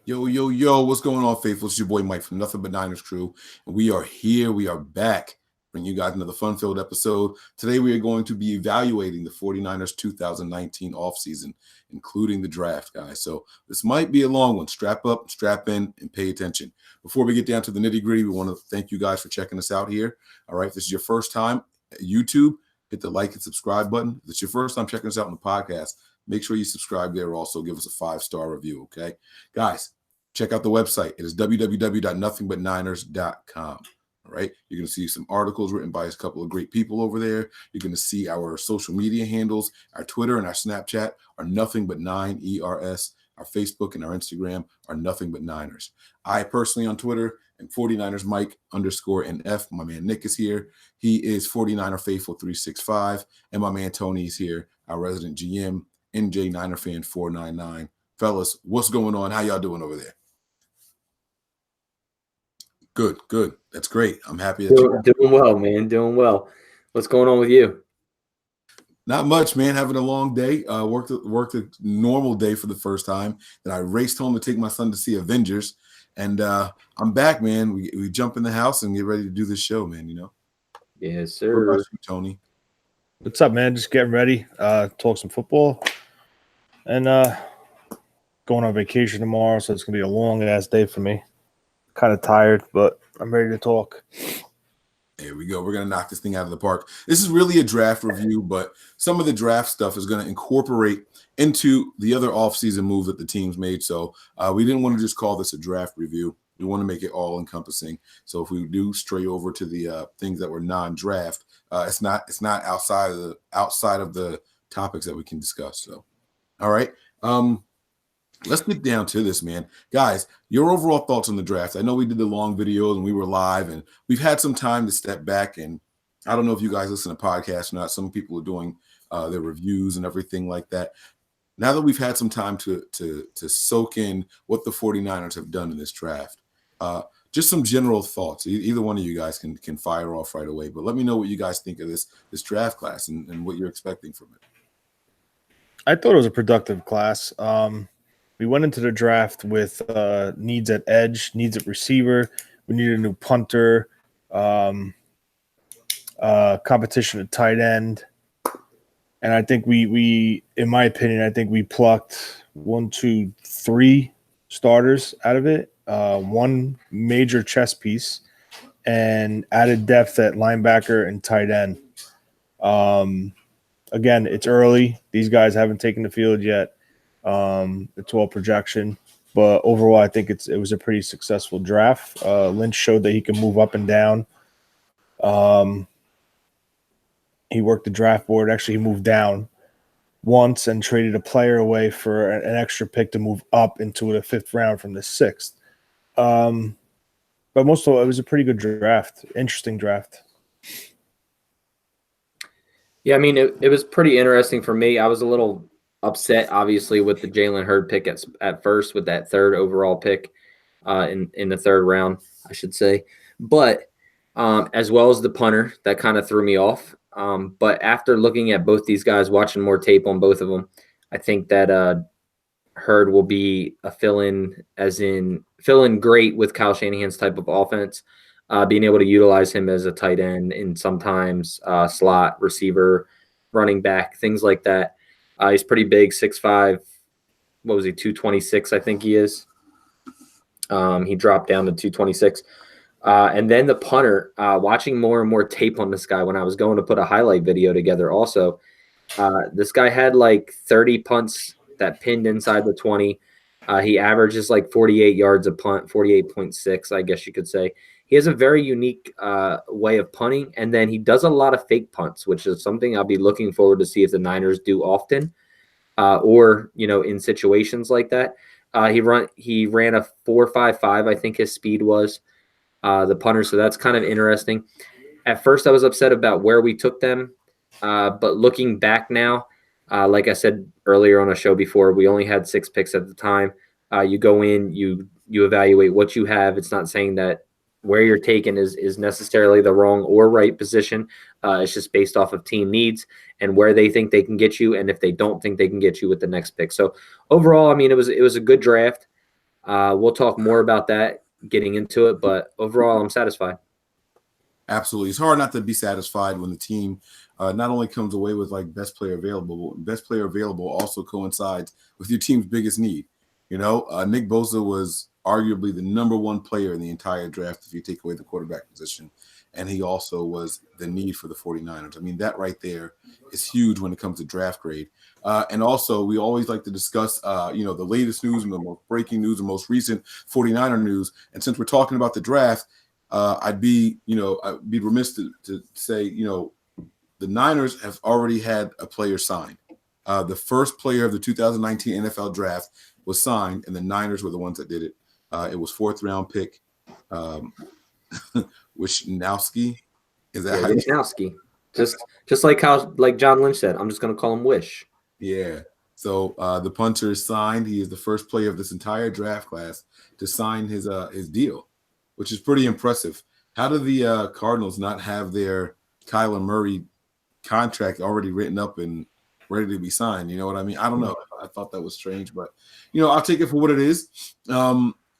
Yo, yo, yo, what's going on, faithful? It's your boy Mike from Nothing But Niners Crew. And we are here. We are back. Bring you guys another fun-filled episode. Today, we are going to be evaluating the 49ers 2019 offseason, including the draft, guys. So this might be a long one. Strap up, strap in, and pay attention. Before we get down to the nitty-gritty, we want to thank you guys for checking us out here. All right, if this is your first time at YouTube, hit the like and subscribe button. If it's your first time checking us out on the podcast, make sure you subscribe there. Also, give us a 5-star review, okay? Guys, check out the website. It is www.nothingbutniners.com. All right. You're going to see some articles written by a couple of great people over there. You're going to see our social media handles. Our Twitter and our Snapchat are Nothing But Nine, ERS. Our Facebook and our Instagram are Nothing But Niners. I personally on Twitter am 49ers Mike _NF. My man Nick is here. He is 49er Faithful 365. And my man Tony is here, our resident GM, NJ Niner Fan 499. Fellas, what's going on? How y'all doing over there? Good. That's great. I'm happy that you're doing well, man. Doing well. What's going on with you? Not much, man. Having a long day. Worked a normal day for the first time. Then I raced home to take my son to see Avengers, and I'm back, man. We jump in the house and get ready to do this show, man. You know. Yes, sir. What about you, Tony? What's up, man? Just getting ready. Talk some football, and going on vacation tomorrow, so it's gonna be a long ass day for me. Kind of tired, but I'm ready to talk. Here we go. We're going to knock this thing out of the park. This is really a draft review, but some of the draft stuff is going to incorporate into the other offseason moves that the teams made. So we didn't want to just call this a draft review. We want to make it all encompassing. So if we do stray over to the things that were non-draft, it's not outside of the topics that we can discuss. So, all right. Let's get down to this, man. Guys, your overall thoughts on the draft. I know we did the long videos and we were live and we've had some time to step back. And I don't know if you guys listen to podcasts or not. Some people are doing their reviews and everything like that. Now that we've had some time to soak in what the 49ers have done in this draft, just some general thoughts. Either one of you guys can fire off right away. But let me know what you guys think of this draft class and what you're expecting from it. I thought it was a productive class. We went into the draft with needs at edge, needs at receiver. We needed a new punter, competition at tight end. And I think we, in my opinion, I think we plucked 1, 2, 3 starters out of it, one major chess piece, and added depth at linebacker and tight end. Again, it's early. These guys haven't taken the field yet. It's all projection, but overall, I think it was a pretty successful draft. Lynch showed that he can move up and down. He worked the draft board. Actually, he moved down once and traded a player away for an extra pick to move up into the 5th round from the 6th. But most of all, it was a pretty good draft. Interesting draft. Yeah, I mean, it was pretty interesting for me. I was a little upset, obviously, with the Jalen Hurd pick at first, with that 3rd overall pick in the 3rd round, I should say. But as well as the punter, that kind of threw me off. But after looking at both these guys, watching more tape on both of them, I think that Hurd will be a fill-in great with Kyle Shanahan's type of offense, being able to utilize him as a tight end and sometimes slot receiver, running back, things like that. He's pretty big, 6'5". What was he, 226, I think he is. He dropped down to 226. And then the punter, watching more and more tape on this guy when I was going to put a highlight video together also, this guy had like 30 punts that pinned inside the 20. He averages like 48 yards a punt, 48.6, I guess you could say. He has a very unique way of punting, and then he does a lot of fake punts, which is something I'll be looking forward to see if the Niners do often, or in situations like that. He ran a 4.55, I think his speed was, the punter, so that's kind of interesting. At first, I was upset about where we took them, but looking back now, like I said earlier on a show before, we only had 6 picks at the time. You go in, you evaluate what you have. It's not saying that where you're taken is necessarily the wrong or right position. It's just based off of team needs and where they think they can get you, and if they don't think they can get you with the next pick. So overall, I mean, it was a good draft. We'll talk more about that getting into it, but overall, I'm satisfied. Absolutely. It's hard not to be satisfied when the team not only comes away with like best player available, but best player available also coincides with your team's biggest need. Nick Bosa was arguably the number one player in the entire draft if you take away the quarterback position. And he also was the need for the 49ers. I mean, that right there is huge when it comes to draft grade. And also, we always like to discuss, the latest news and the most breaking news and most recent 49er news. And since we're talking about the draft, I'd be remiss to say, the Niners have already had a player signed. The first player of the 2019 NFL draft was signed, and the Niners were the ones that did it. It was 4th round pick, Wishnowsky. Is that how you Wishnowsky? Just like how John Lynch said, I'm just going to call him Wish. Yeah. So the punter is signed. He is the first player of this entire draft class to sign his deal, which is pretty impressive. How do the Cardinals not have their Kyler Murray contract already written up and ready to be signed? You know what I mean? I don't know. I thought that was strange, but I'll take it for what it is.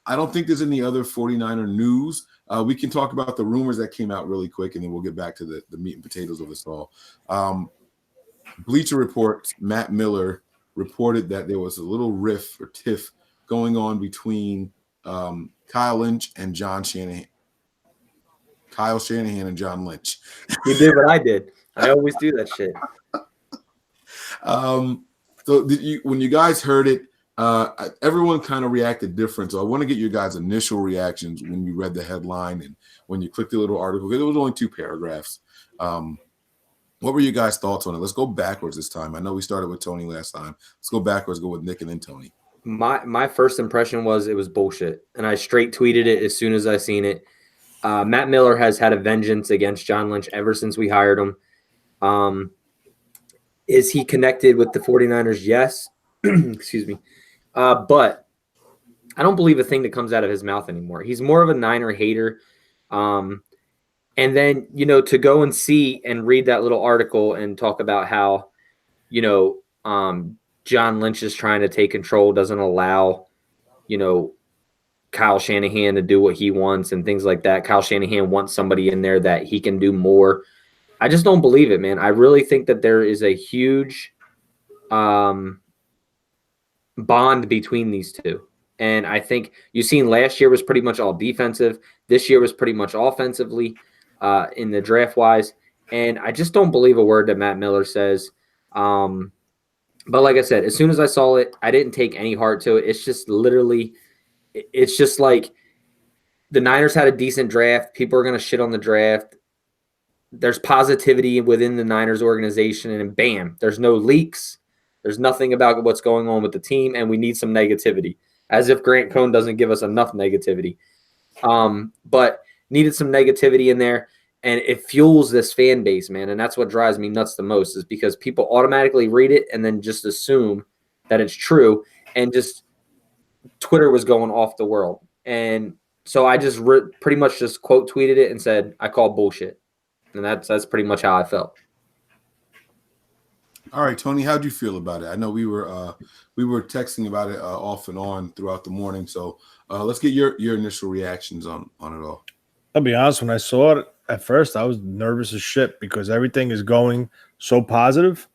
I don't think there's any other 49er news. We can talk about the rumors that came out really quick, and then we'll get back to the meat and potatoes of this all. Bleacher Report, Matt Miller reported that there was a little riff or tiff going on between Kyle Lynch and John Shanahan. Kyle Shanahan and John Lynch. You did what I did. I always do that shit. So when you guys heard it, everyone kind of reacted different. So I want to get your guys' initial reactions when you read the headline and when you clicked the little article, because it was only 2 paragraphs. What were your guys' thoughts on it? Let's go backwards this time. I know we started with Tony last time. Let's go backwards, go with Nick and then Tony. My first impression was it was bullshit, and I straight tweeted it as soon as I seen it. Matt Miller has had a vengeance against John Lynch ever since we hired him. Is he connected with the 49ers? Yes. Excuse me. But I don't believe a thing that comes out of his mouth anymore. He's more of a Niner hater. And then, to go and see and read that little article and talk about how, John Lynch is trying to take control, doesn't allow, Kyle Shanahan to do what he wants and things like that. Kyle Shanahan wants somebody in there that he can do more. I just don't believe it, man. I really think that there is a huge bond between these two. And I think you've seen last year was pretty much all defensive. This year was pretty much offensively in the draft wise. And I just don't believe a word that Matt Miller says. But like I said, as soon as I saw it, I didn't take any heart to it. It's just literally, it's just like the Niners had a decent draft. People are going to shit on the draft. There's positivity within the Niners organization, and bam, there's no leaks. There's nothing about what's going on with the team, and we need some negativity. As if Grant Cohn doesn't give us enough negativity. But needed some negativity in there, and it fuels this fan base, man. And that's what drives me nuts the most, is because people automatically read it and then just assume that it's true, and just Twitter was going off the world. And so I just pretty much just quote tweeted it and said, I call bullshit. And that's pretty much how I felt. All right, Tony, how'd you feel about it? I know we were texting about it off and on throughout the morning. So let's get your initial reactions on it all. I'll be honest, when I saw it at first, I was nervous as shit because everything is going so positive.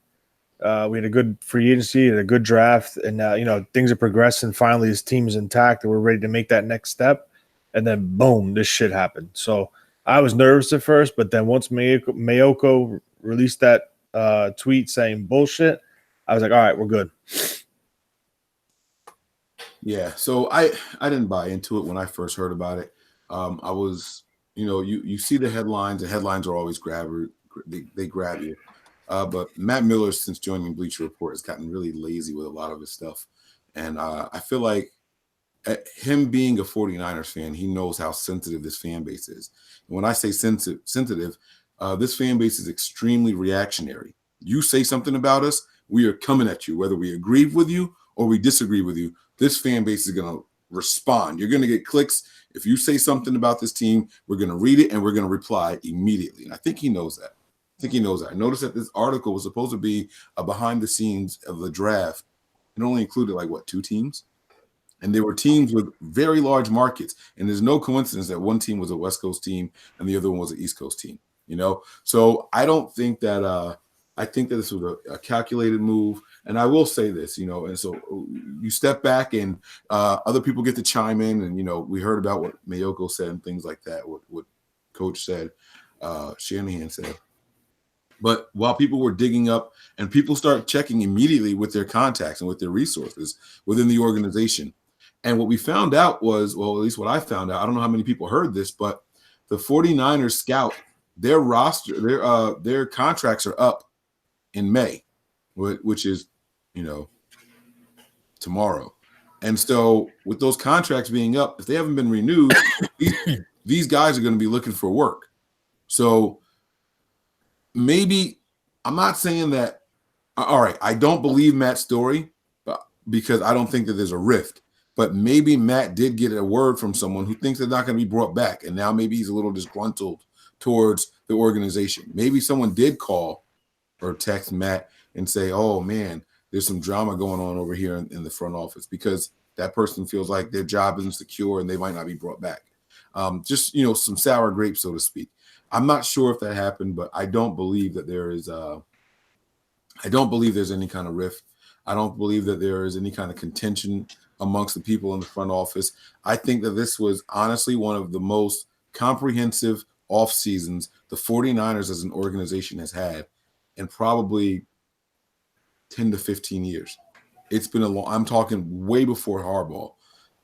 We had a good free agency, had a good draft, and now things are progressing. Finally, his team is intact, and we're ready to make that next step. And then, boom, this shit happened. So I was nervous at first, but then once Mayoko released that tweet saying bullshit, I was like, all right, we're good. Yeah, so I didn't buy into it when I first heard about it. I was, you see the headlines, and headlines are always they grab you. But Matt Miller, since joining Bleacher Report, has gotten really lazy with a lot of his stuff. And I feel like him being a 49ers fan, he knows how sensitive this fan base is. And when I say sensitive, this fan base is extremely reactionary. You say something about us, we are coming at you, whether we agree with you or we disagree with you. This fan base is going to respond. You're going to get clicks. If you say something about this team, we're going to read it and we're going to reply immediately. And I think he knows that. I noticed that this article was supposed to be a behind the scenes of the draft. It only included 2 teams. And there were teams with very large markets. And there's no coincidence that one team was a West Coast team and the other one was an East Coast team, you know? So I don't think that I think that this was a calculated move. And I will say this, you know, and so you step back and other people get to chime in. And, you know, we heard about what Mayoko said and things like that, what Coach said, Shanahan said. But while people were digging up and people start checking immediately with their contacts and with their resources within the organization. And what we found out was, well, at least what I found out, I don't know how many people heard this, but the 49ers scout, their roster, their contracts are up in May, which is, you know, tomorrow. And so with those contracts being up, if they haven't been renewed, these guys are going to be looking for work. So maybe I'm not saying that. All right, I don't believe Matt's story because I don't think that there's a rift. But maybe Matt did get a word from someone who thinks they're not going to be brought back, and now maybe he's a little disgruntled towards the organization. Maybe someone did call or text Matt and say, "Oh man, there's some drama going on over here in the front office," because that person feels like their job isn't secure and they might not be brought back. Just, you know, some sour grapes, so to speak. I'm not sure if that happened, but I don't believe that there is. I don't believe there's any kind of rift. I don't believe that there is any kind of contention amongst the people in the front office. I think that this was honestly one of the most comprehensive off seasons the 49ers as an organization has had in probably 10 to 15 years. It's been a long, I'm talking way before Harbaugh.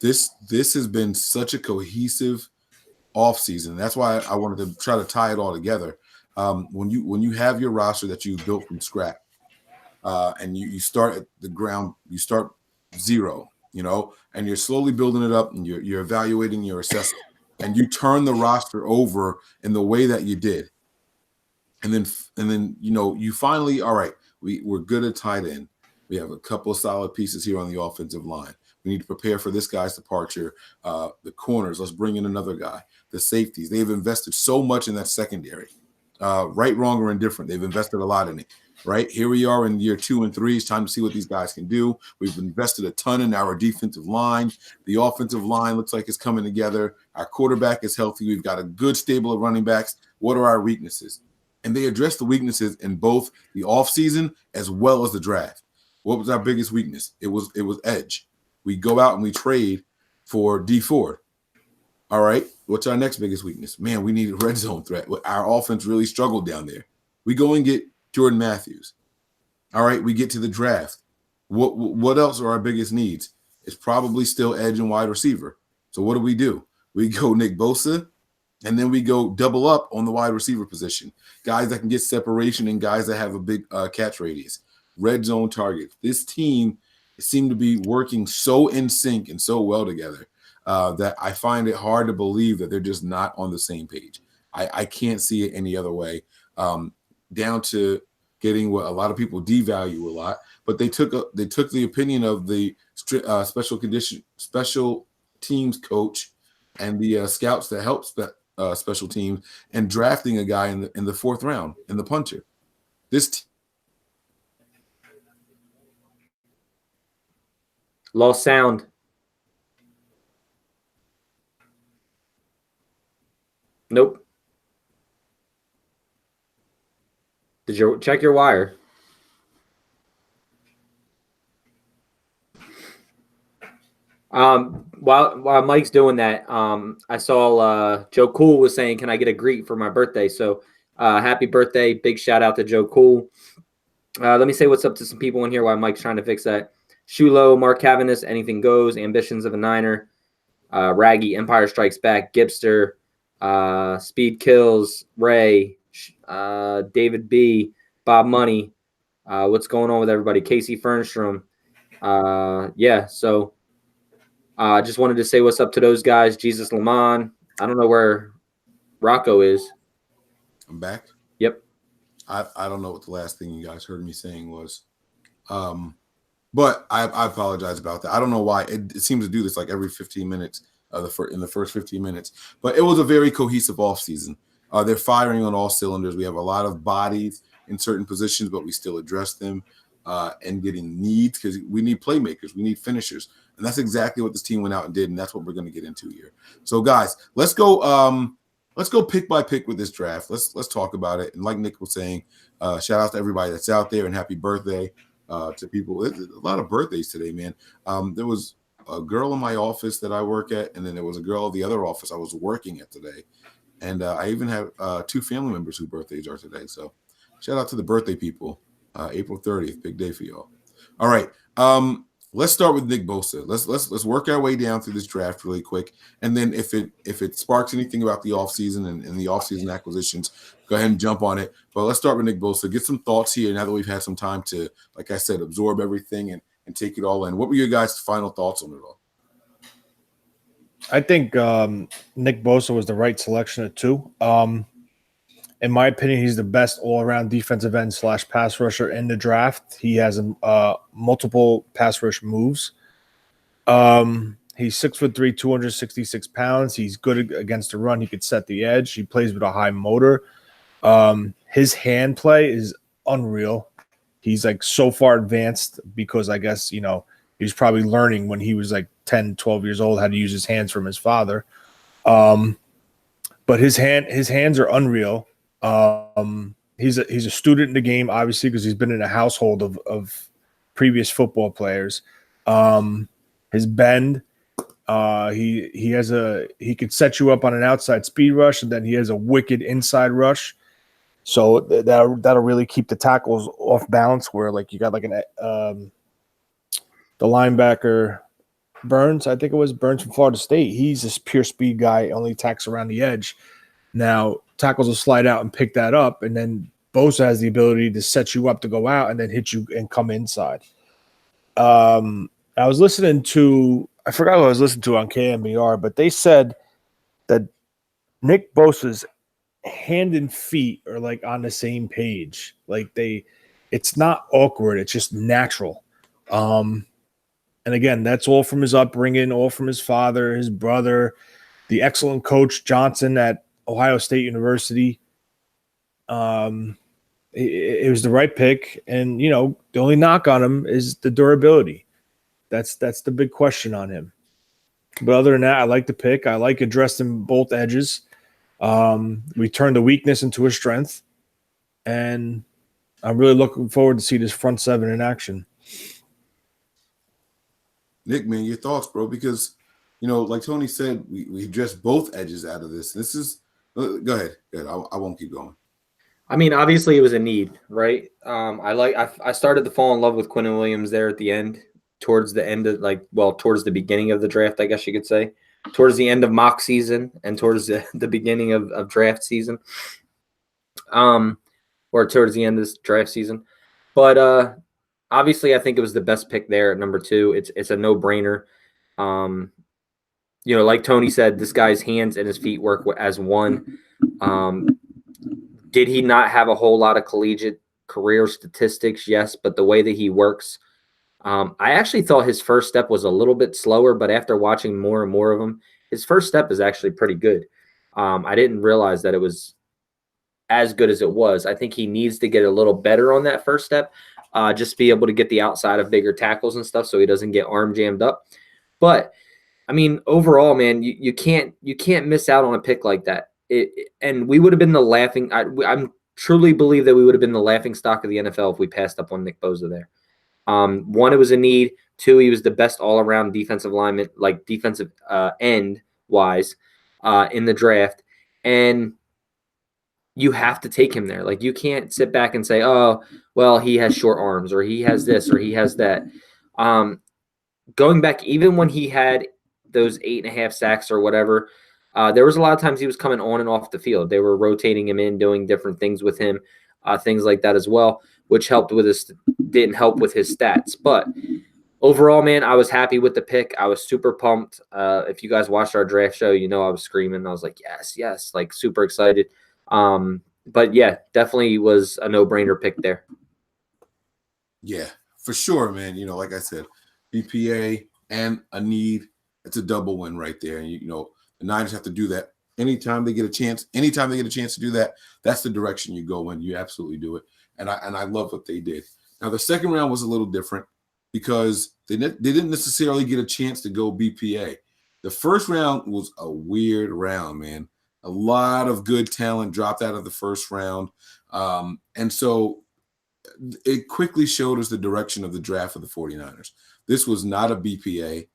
This has been such a cohesive off season. That's why I wanted to try to tie it all together. When you have your roster that you built from scratch, and you start at the ground, you start zero, you know, and you're slowly building it up, and you're evaluating your assessment, and you turn the roster over in the way that you did, and then you know, you finally, all right, we're good at tight end. We have a couple of solid pieces here on the offensive line. We need to prepare for this guy's departure. The corners, let's bring in another guy. The safeties, they've invested so much in that secondary. Right, wrong, or indifferent, they've invested a lot in it. Right, here we are in year 2 and 3. It's time to see what these guys can do. We've invested a ton in our defensive line. The offensive line looks like it's coming together. Our quarterback is healthy. We've got a good stable of running backs. What are our weaknesses? And they addressed the weaknesses in both the offseason as well as the draft. What was our biggest weakness? It was edge. We go out and we trade for D Ford. All right, what's our next biggest weakness? Man, we need a red zone threat. Our offense really struggled down there. We go and get Jordan Matthews. All right, we get to the draft. What else are our biggest needs? It's probably still edge and wide receiver. So what do? We go Nick Bosa, and then we go double up on the wide receiver position. Guys that can get separation and guys that have a big catch radius. Red zone targets. This team seemed to be working so in sync and so well together that I find it hard to believe that they're just not on the same page. I can't see it any other way. Down to getting what a lot of people devalue a lot, but they took the opinion of the special teams coach and the scouts that help special teams and drafting a guy in the 4th round in the punter. Lost sound. Nope. Did you check your wire? While Mike's doing that, I saw Joe Cool was saying, "Can I get a greet for my birthday?" So happy birthday! Big shout out to Joe Cool. Let me say what's up to some people in here while Mike's trying to fix that. Shulo, Mark Cavaness, Anything Goes, Ambitions of a Niner, Raggy, Empire Strikes Back, Gipster, Speed Kills, Ray, David B, Bob Money. What's going on with everybody? Casey Fernstrom. Yeah, so I just wanted to say what's up to those guys. Jesus Lamont. I don't know where Rocco is. I'm back. Yep. I don't know what the last thing you guys heard me saying was. But I apologize about that. I don't know why. It seems to do this like every 15 minutes in the first 15 minutes. But it was a very cohesive offseason. They're firing on all cylinders. We have a lot of bodies in certain positions, but we still address them and getting needs because we need playmakers. We need finishers. And that's exactly what this team went out and did, and that's what we're going to get into here. So, guys, let's go pick by pick with this draft. Let's talk about it. And like Nick was saying, shout out to everybody that's out there, and happy birthday to people. There's a lot of birthdays today, man. There was a girl in my office that I work at, and then there was a girl at the other office I was working at today. And I even have 2 family members whose birthdays are today. So shout out to the birthday people. April 30th, big day for y'all. All right. Let's start with Nick Bosa. Let's work our way down through this draft really quick. And then if it sparks anything about the offseason and the offseason acquisitions, go ahead and jump on it. But let's start with Nick Bosa. Get some thoughts here now that we've had some time to, like I said, absorb everything and take it all in. What were your guys' final thoughts on it all? I think Nick Bosa was the right selection at 2. In my opinion, he's the best all-around defensive end / pass rusher in the draft. He has multiple pass rush moves. He's 6'3", 266 pounds. He's good against the run. He could set the edge. He plays with a high motor. His hand play is unreal. He's like so far advanced because I guess, he was probably learning when he was like 10, 12 years old how to use his hands from his father. But his hands are unreal. He's a student in the game, obviously, because he's been in a household of previous football players. His bend, he could set you up on an outside speed rush, and then he has a wicked inside rush. So that'll really keep the tackles off balance. Where like you got like the linebacker Burns, I think it was Burns from Florida State. He's a pure speed guy, only attacks around the edge. Now, tackles will slide out and pick that up, and then Bosa has the ability to set you up to go out and then hit you and come inside. I was listening to – I forgot what I was listening to on KMBR, but they said that Nick Bosa's hand and feet are like on the same page. Like it's not awkward. It's just natural. And again, that's all from his upbringing, all from his father, his brother, the excellent coach Johnson at Ohio State University. It was the right pick, and the only knock on him is the durability. That's the big question on him. But other than that, I like the pick. I like addressing both edges. We turned the weakness into a strength, and I'm really looking forward to see this front 7 in action. Nick, man, your thoughts, bro? Because like Tony said, we addressed both edges out of this. This is go ahead. I won't keep going. I mean, obviously it was a need, right? I started to fall in love with Quinnen Williams there at the end, towards the beginning of the draft, I guess you could say, towards the end of mock season and towards the beginning of draft season, or towards the end of this draft season. But obviously, I think it was the best pick there at number 2. It's a no-brainer. Like Tony said, this guy's hands and his feet work as one. Did he not have a whole lot of collegiate career statistics? Yes, but the way that he works, I actually thought his first step was a little bit slower, but after watching more and more of him, his first step is actually pretty good. I didn't realize that it was as good as it was. I think he needs to get a little better on that first step, just be able to get the outside of bigger tackles and stuff so he doesn't get arm jammed up. But I mean, overall, man, you can't miss out on a pick like that. And we would have been the laughing. I truly believe that we would have been the laughing stock of the NFL if we passed up on Nick Bosa there. 1, it was a need. 2, he was the best all-around defensive lineman, like defensive end wise, in the draft. And you have to take him there. Like, you can't sit back and say, oh, well, he has short arms, or he has this, or he has that. Going back, even when he had those 8.5 sacks or whatever, there was a lot of times he was coming on and off the field. They were rotating him in, doing different things with him, things like that as well, which didn't help with his stats. But overall, man, I was happy with the pick. I was super pumped. If you guys watched our draft show, I was screaming. I was like, yes, like super excited. But yeah, definitely was a no-brainer pick there. Yeah, for sure, man. Like I said, BPA and a need. It's a double win right there. And, the Niners have to do that anytime they get a chance. Anytime they get a chance to do that, that's the direction you go in. You absolutely do it. And I love what they did. Now, the second round was a little different. because they didn't necessarily get a chance to go BPA. The first round was a weird round, man. A lot of good talent dropped out of the first round. And so it quickly showed us the direction of the draft of the 49ers. This was not a BPA.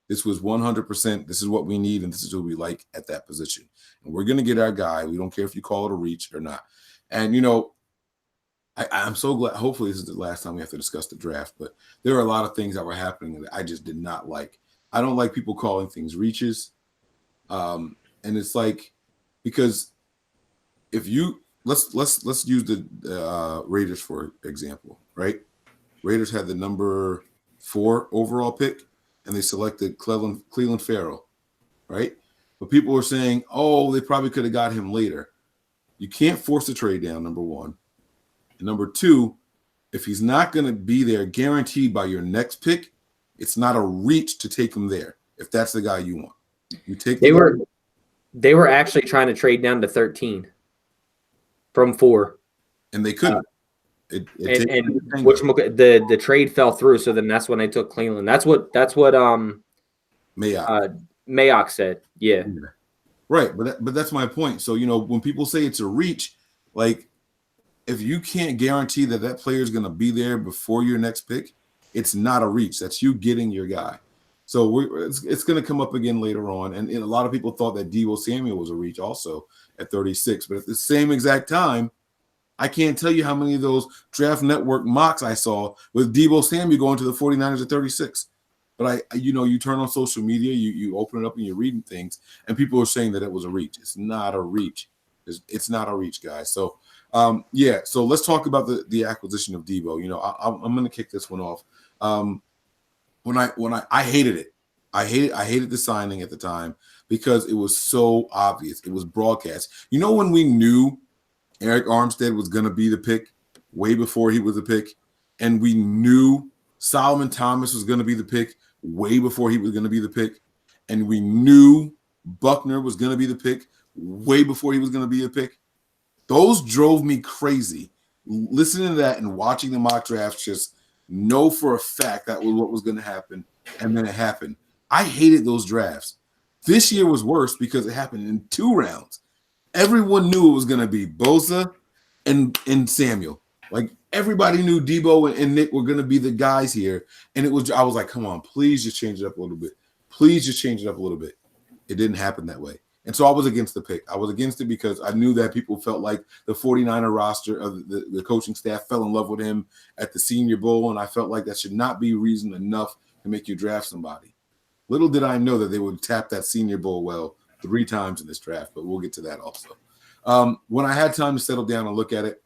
This was 100%. This is what we need, and this is who we like at that position. And we're going to get our guy. We don't care if you call it a reach or not. And, I'm so glad. Hopefully, this is the last time we have to discuss the draft. But there are a lot of things that were happening that I just did not like. I don't like people calling things reaches. And it's like, because if you let's use the Raiders for example, right? Raiders had the number 4 overall pick, and they selected Cleveland Farrell, right? But people were saying, oh, they probably could have got him later. You can't force the trade down, number one. And number two, if he's not going to be there guaranteed by your next pick, it's not a reach to take him there if that's the guy you want. You take They were actually trying to trade down to 13 from 4. And they couldn't. And the trade fell through, so then that's when they took Cleveland. That's what Mayock said. Yeah. Right, but that's my point. So, when people say it's a reach, like, if you can't guarantee that player is going to be there before your next pick, it's not a reach. That's you getting your guy. So it's going to come up again later on. And a lot of people thought that Deebo Samuel was a reach also at 36. But at the same exact time, I can't tell you how many of those Draft Network mocks I saw with Deebo Samuel going to the 49ers at 36. But you turn on social media, you open it up and you're reading things, and people are saying that it was a reach. It's not a reach. It's not a reach, guys. So, so let's talk about the acquisition of Deebo. I'm going to kick this one off. When I hated it. I hated the signing at the time because it was so obvious. It was broadcast. When we knew Eric Armstead was going to be the pick way before he was a pick, and we knew Solomon Thomas was going to be the pick way before he was going to be the pick, and we knew Buckner was going to be the pick way before he was going to be a pick. Those drove me crazy. Listening to that and watching the mock drafts, just know for a fact that was what was going to happen, and then it happened. I hated those drafts. This year was worse because it happened in 2 rounds. Everyone knew it was going to be Bosa and Samuel. Like, everybody knew Deebo and Nick were going to be the guys here. And I was like, come on, please just change it up a little bit. Please just change it up a little bit. It didn't happen that way. And so I was against the pick. I was against it because I knew that people felt like the 49er roster of the coaching staff fell in love with him at the Senior Bowl. And I felt like that should not be reason enough to make you draft somebody. Little did I know that they would tap that Senior Bowl well 3 times in this draft, but we'll get to that also. When I had time to settle down and look at it,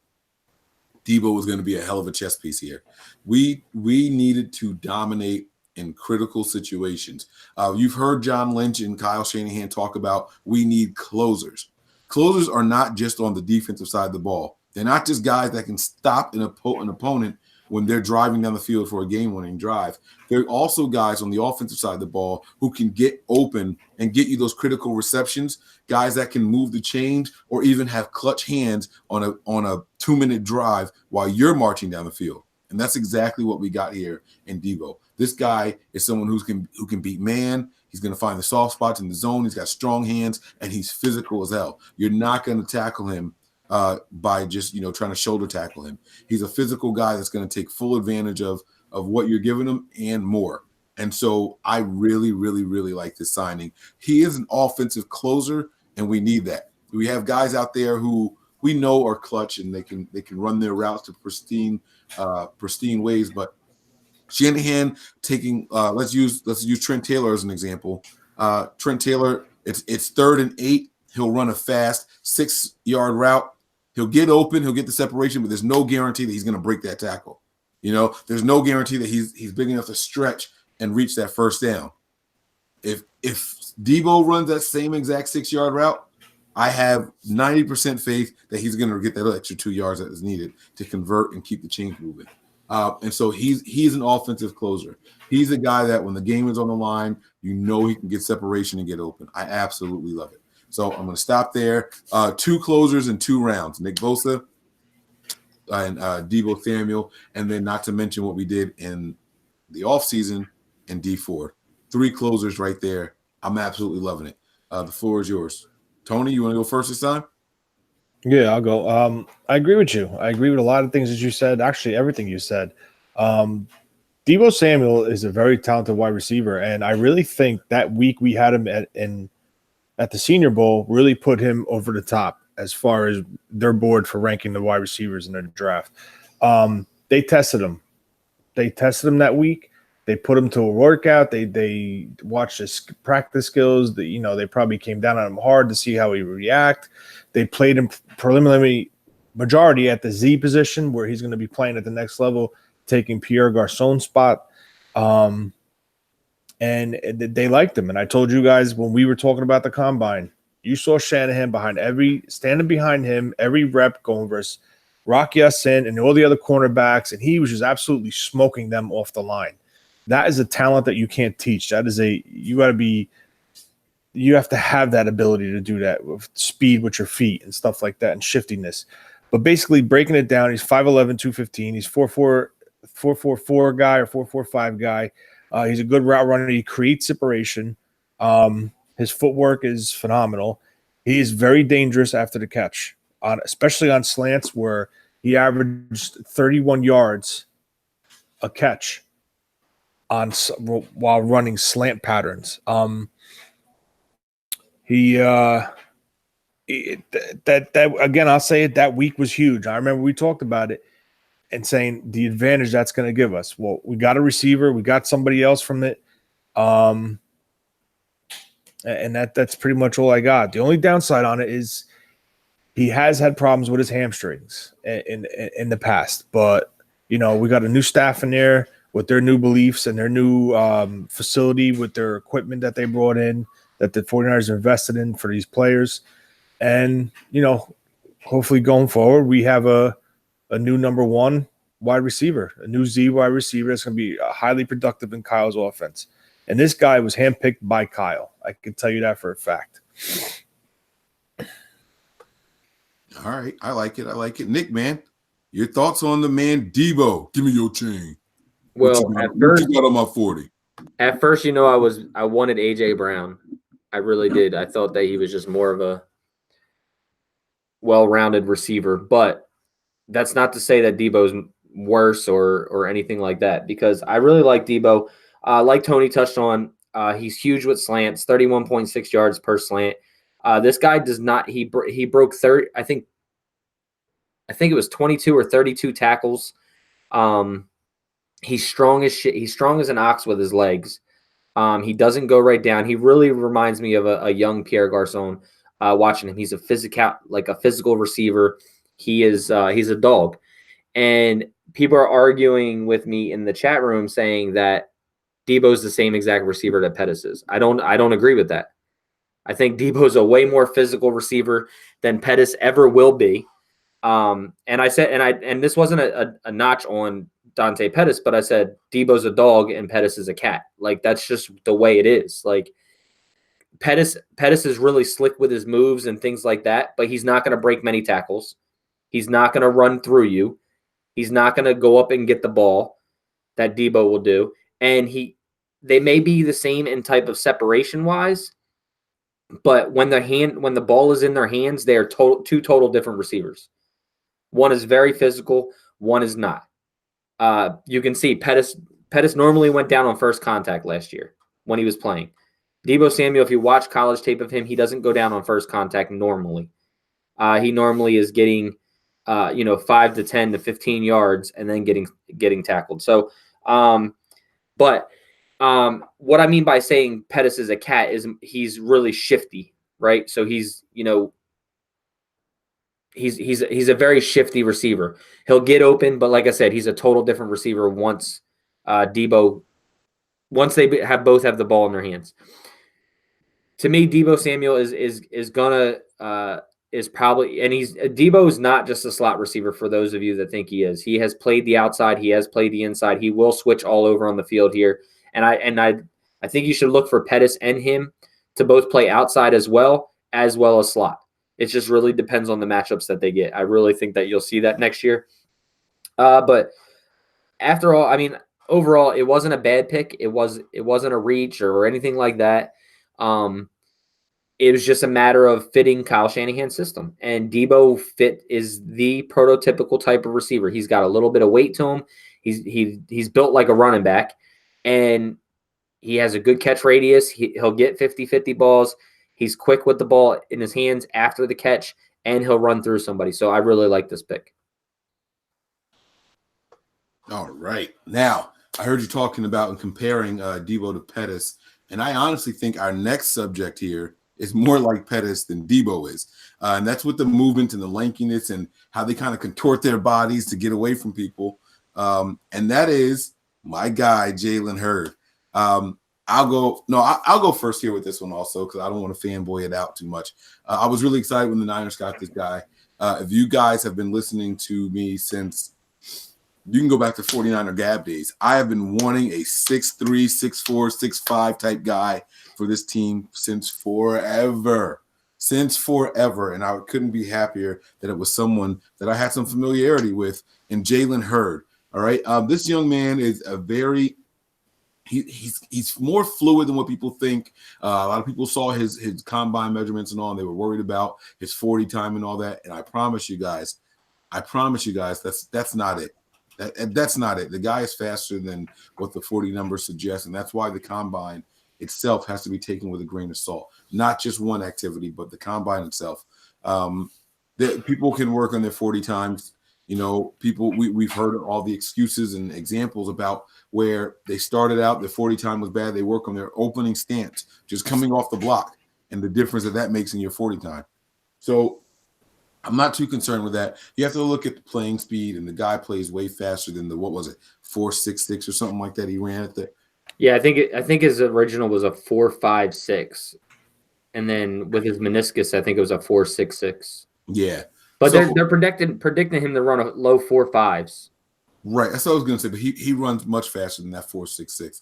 Deebo was going to be a hell of a chess piece here. We needed to dominate in critical situations. You've heard John Lynch and Kyle Shanahan talk about we need closers. Closers are not just on the defensive side of the ball. They're not just guys that can stop an opponent when they're driving down the field for a game-winning drive. They're also guys on the offensive side of the ball who can get open and get you those critical receptions, guys that can move the chains or even have clutch hands on a 2-minute drive while you're marching down the field. And that's exactly what we got here in Deebo. This guy is someone who can beat man. He's going to find the soft spots in the zone. He's got strong hands, and he's physical as hell. You're not going to tackle him by just trying to shoulder tackle him. He's a physical guy that's going to take full advantage of what you're giving him and more. And so I really, really, really like this signing. He is an offensive closer, and we need that. We have guys out there who we know are clutch and they can run their routes to pristine ways. But Shanahan taking let's use Trent Taylor as an example. Trent Taylor, it's 3rd and 8. He'll run a fast 6-yard route. He'll get open. He'll get the separation, but there's no guarantee that he's going to break that tackle. There's no guarantee that he's big enough to stretch and reach that first down. If Deebo runs that same exact 6-yard route, I have 90% faith that he's going to get that extra 2 yards that is needed to convert and keep the chains moving. And so he's an offensive closer. He's a guy that when the game is on the line, he can get separation and get open. I absolutely love it. So I'm going to stop there. 2 closers in 2 rounds. Nick Bosa and Deebo Samuel, and then not to mention what we did in the offseason, and D Ford. 3 closers right there. I'm absolutely loving it. The floor is yours. Tony, you want to go first this time? Yeah, I'll go. I agree with you. I agree with a lot of things that you said. Actually, everything you said. Deebo Samuel is a very talented wide receiver, and I really think that week we had him at the Senior Bowl really put him over the top as far as their board for ranking the wide receivers in the draft. They tested him. They tested him that week. They put him to a workout. They watched his practice skills. They probably came down on him hard to see how he would react. They played him preliminary majority at the Z position, where he's going to be playing at the next level, taking Pierre Garçon's spot. And they liked him. And I told you guys when we were talking about the combine, you saw Shanahan standing behind him, every rep going versus Rock Ya-Sin and all the other cornerbacks, and he was just absolutely smoking them off the line. That is a talent that you can't teach. You have to have that ability to do that with speed with your feet and stuff like that and shiftiness. But basically breaking it down, he's 5'11", 215. He's 4'4" guy or 4'5" guy. He's a good route runner. He creates separation. His footwork is phenomenal. He is very dangerous after the catch, especially on slants where he averaged 31 yards a catch while running slant patterns. Again, I'll say it, that week was huge. I remember we talked about it and saying the advantage that's going to give us. Well, we got a receiver, we got somebody else from it. And that's pretty much all I got. The only downside on it is he has had problems with his hamstrings in the past, but we got a new staff in there with their new beliefs and their new facility with their equipment that they brought in, that the 49ers invested in for these players. And, hopefully going forward, we have a new number 1 wide receiver, a new Z wide receiver that's going to be highly productive in Kyle's offense. And this guy was handpicked by Kyle. I can tell you that for a fact. All right. I like it. Nick, man, your thoughts on the man Deebo? Give me your chain. Well, what you got on my 40? At first, I wanted AJ Brown. I really did. I thought that he was just more of a well-rounded receiver, but that's not to say that Deebo's worse or anything like that, because I really like Deebo. Like Tony touched on, he's huge with slants, 31.6 yards per slant. This guy does not. He broke 30. I think it was 22 or 32 tackles. He's strong as shit. He's strong as an ox with his legs. He doesn't go right down. He really reminds me of a young Pierre Garçon. Watching him, he's a physical receiver. He's a dog, and people are arguing with me in the chat room saying that Deebo's the same exact receiver that Pettis is. I don't agree with that. I think Deebo's a way more physical receiver than Pettis ever will be. And this wasn't a notch on Dante Pettis, but I said Deebo's a dog and Pettis is a cat. Like, that's just the way it is. Like, Pettis is really slick with his moves and things like that, but he's not going to break many tackles. He's not going to run through you. He's not going to go up and get the ball that Deebo will do. And they may be the same in type of separation wise, but when the ball is in their hands, they are two total different receivers. One is very physical, one is not. You can see Pettis normally went down on first contact last year when he was playing. Deebo Samuel, if you watch college tape of him, he doesn't go down on first contact normally. He normally is getting 5 to 10 to 15 yards and then getting tackled. So, what I mean by saying Pettis is a cat is he's really shifty, right? So he's a very shifty receiver. He'll get open, but like I said, he's a total different receiver once they both have the ball in their hands. To me, Deebo Samuel Deebo is not just a slot receiver for those of you that think he is. He has played the outside, he has played the inside. He will switch all over on the field here. And I think you should look for Pettis and him to both play outside as well as slot. It just really depends on the matchups that they get. I really think that you'll see that next year. But after all, I mean, overall, it wasn't a bad pick. It wasn't a reach or anything like that. It was just a matter of fitting Kyle Shanahan's system. And Debo is the prototypical type of receiver. He's got a little bit of weight to him. He's built like a running back, and he has a good catch radius. He'll get 50-50 balls. He's quick with the ball in his hands after the catch, and he'll run through somebody. So I really like this pick. All right. Now, I heard you talking about and comparing Debo to Pettis, and I honestly think our next subject here is more like Pettis than Debo is. And that's with the movement and the lankiness and how they kind of contort their bodies to get away from people. And that is my guy, Jalen Hurd. I'll go first here with this one also because I don't want to fanboy it out too much. I was really excited when the Niners got this guy. If you guys have been listening to me since you can go back to 49er Gab days, I have been wanting a 6'3", 6'4", 6'5" type guy for this team since forever. And I couldn't be happier that it was someone that I had some familiarity with in Jalen Hurd. All right. This young man is he's more fluid than what people think. A lot of people saw his combine measurements and all, and they were worried about his 40 time and all that. And I promise you guys, that's not it. That's not it. The guy is faster than what the 40 numbers suggest, and that's why the combine itself has to be taken with a grain of salt. Not just one activity, but the combine itself. People can work on their 40 times. You know, we've heard all the excuses and examples about where they started out, their 40 time was bad. They work on their opening stance, just coming off the block, and the difference that makes in your 40 time. So I'm not too concerned with that. You have to look at the playing speed, and the guy plays way faster than the 4.66 or something like that. He ran at the. Yeah, I think his original was a 4.56, and then with his meniscus, I think it was a 4.66. Yeah, but they're predicting him to run a low 4.5s. Right, that's what I was going to say. But he runs much faster than that 4.66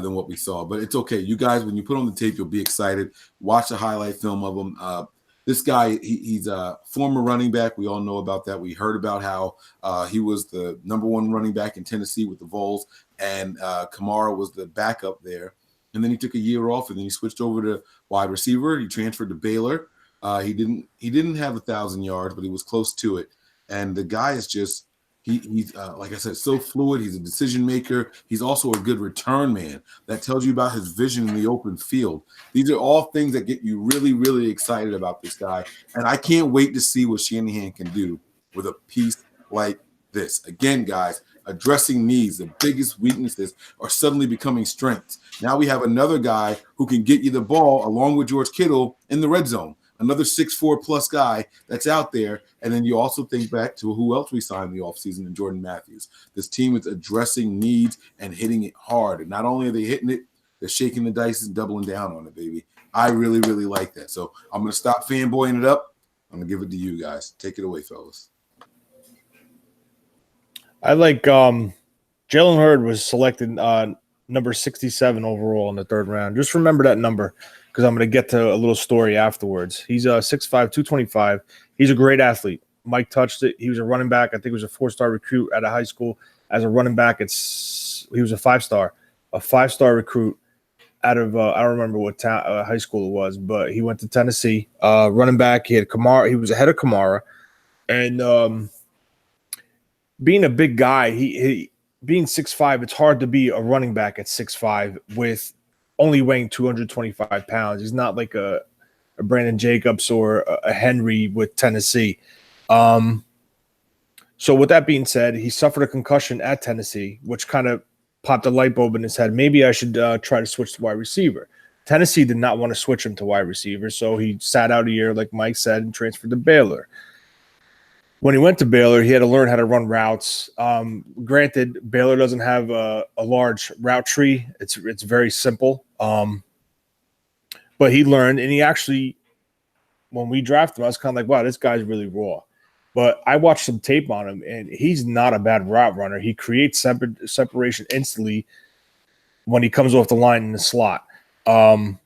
than what we saw. But it's okay. You guys, when you put on the tape, you'll be excited. Watch the highlight film of him. This guy, he's a former running back. We all know about that. We heard about how he was the number one running back in Tennessee with the Vols, and Kamara was the backup there. And then he took a year off, and then he switched over to wide receiver. He transferred to Baylor. He didn't have 1,000 yards, but he was close to it. And the guy is just he's like I said, so fluid. He's a decision maker. He's also a good return man. That tells you about his vision in the open field. These are all things that get you really, really excited about this guy. And I can't wait to see what Shanahan can do with a piece like this. Again, guys, addressing needs. The biggest weaknesses are suddenly becoming strengths. Now we have another guy who can get you the ball along with George Kittle in the red zone. Another 6'4 plus guy that's out there. And then you also think back to who else we signed in the offseason in Jordan Matthews. This team is addressing needs and hitting it hard. And not only are they hitting it, they're shaking the dice and doubling down on it, baby. I really, really like that. So I'm going to stop fanboying it up. I'm going to give it to you guys. Take it away, fellas. I like Jalen Hurd was selected number 67 overall in the third round. Just remember that number, because I'm going to get to a little story afterwards. He's 6'5", 225. He's a great athlete. Mike touched it. He was a running back. I think he was a 4-star recruit out of high school. As a running back, he was a 5-star recruit out of I don't remember what high school it was, but he went to Tennessee. Running back, he had Kamara. He was ahead of Kamara, and being a big guy, he being 6'5", it's hard to be a running back at 6'5" with only weighing 225 pounds. He's not like a Brandon Jacobs or a Henry with Tennessee. So with that being said, he suffered a concussion at Tennessee, which kind of popped a light bulb in his head. Maybe I should try to switch to wide receiver. Tennessee did not want to switch him to wide receiver, so he sat out a year, like Mike said, and transferred to Baylor. When he went to Baylor, he had to learn how to run routes. Granted, Baylor doesn't have a large route tree. It's very simple. But he learned, and he actually, when we drafted him, I was kind of like, wow, this guy's really raw. But I watched some tape on him, and he's not a bad route runner. He creates separation instantly when he comes off the line in the slot. In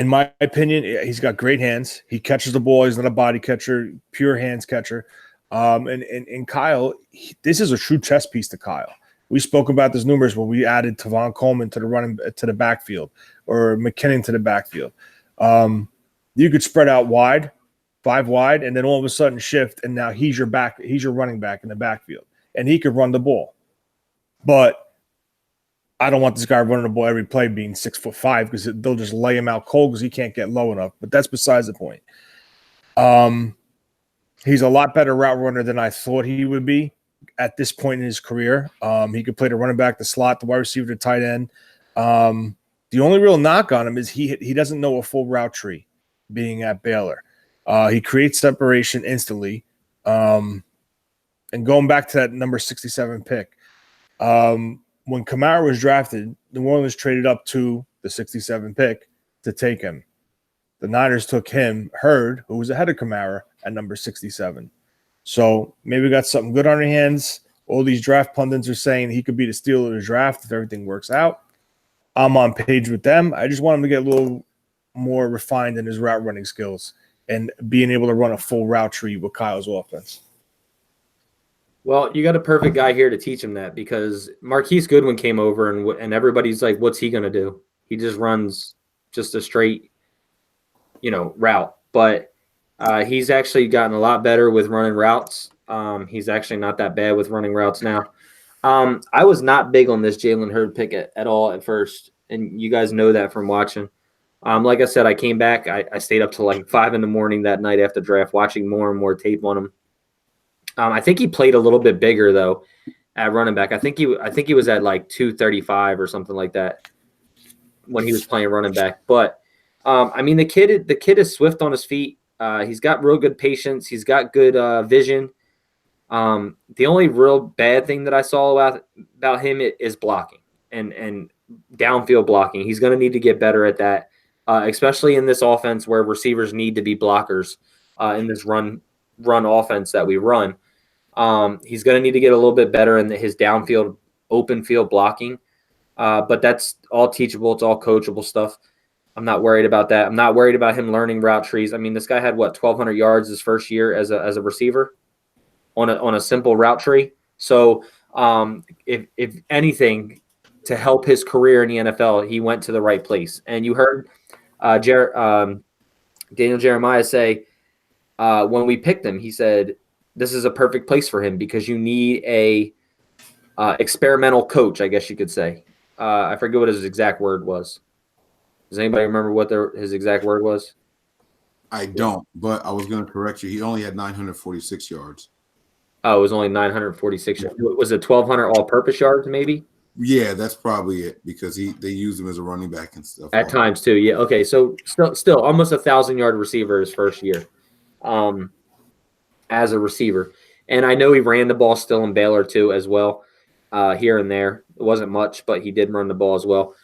my opinion, he's got great hands. He catches the ball. He's not a body catcher, pure hands catcher. And Kyle, this is a true chess piece to Kyle. We spoke about this numerous when we added Tavon Coleman to the backfield or McKinnon to the backfield. You could spread out wide, 5 wide, and then all of a sudden shift, and now he's your running back in the backfield, and he could run the ball. But I don't want this guy running the ball every play being 6'5" because they'll just lay him out cold because he can't get low enough. But that's besides the point. He's a lot better route runner than I thought he would be at this point in his career. He could play the running back, the slot, the wide receiver, the tight end. The only real knock on him is he doesn't know a full route tree being at Baylor. He creates separation instantly. And going back to that number 67 pick, when Kamara was drafted, New Orleans traded up to the 67 pick to take him. The Niners took him, Hurd, who was ahead of Kamara, at number 67. So maybe we got something good on our hands. All these draft pundits are saying he could be the steal of the draft if everything works out. I'm on page with them. I just want him to get a little more refined in his route running skills and being able to run a full route tree with Kyle's offense. Well, you got a perfect guy here to teach him that because Marquise Goodwin came over and everybody's like, what's he going to do? He just runs just a straight, route. But he's actually gotten a lot better with running routes. He's actually not that bad with running routes now. I was not big on this Jalen Hurd pick at all at first, and you guys know that from watching. Like I said, I came back. I stayed up till like 5 a.m. that night after draft, watching more and more tape on him. I think he played a little bit bigger though at running back. I think he was at like 235 or something like that when he was playing running back. But the kid is swift on his feet. He's got real good patience. He's got good vision. The only real bad thing that I saw about him is blocking and downfield blocking. He's going to need to get better at that, especially in this offense where receivers need to be blockers in this run offense that we run. He's going to need to get a little bit better in his downfield, open field blocking. But that's all teachable. It's all coachable stuff. I'm not worried about that. I'm not worried about him learning route trees. I mean, this guy had 1,200 yards his first year as a receiver on a simple route tree. So if anything, to help his career in the NFL, he went to the right place. And you heard Daniel Jeremiah say when we picked him, he said this is a perfect place for him because you need a experimental coach, I guess you could say. I forget what his exact word was. Does anybody remember what his exact word was? I don't, but I was going to correct you. He only had 946 yards. Oh, it was only 946 yards. Was it 1,200 all-purpose yards maybe? Yeah, that's probably it because they used him as a running back and stuff. At times too, yeah. Okay, so still almost 1,000-yard receiver his first year as a receiver. And I know he ran the ball still in Baylor too as well here and there. It wasn't much, but he did run the ball as well.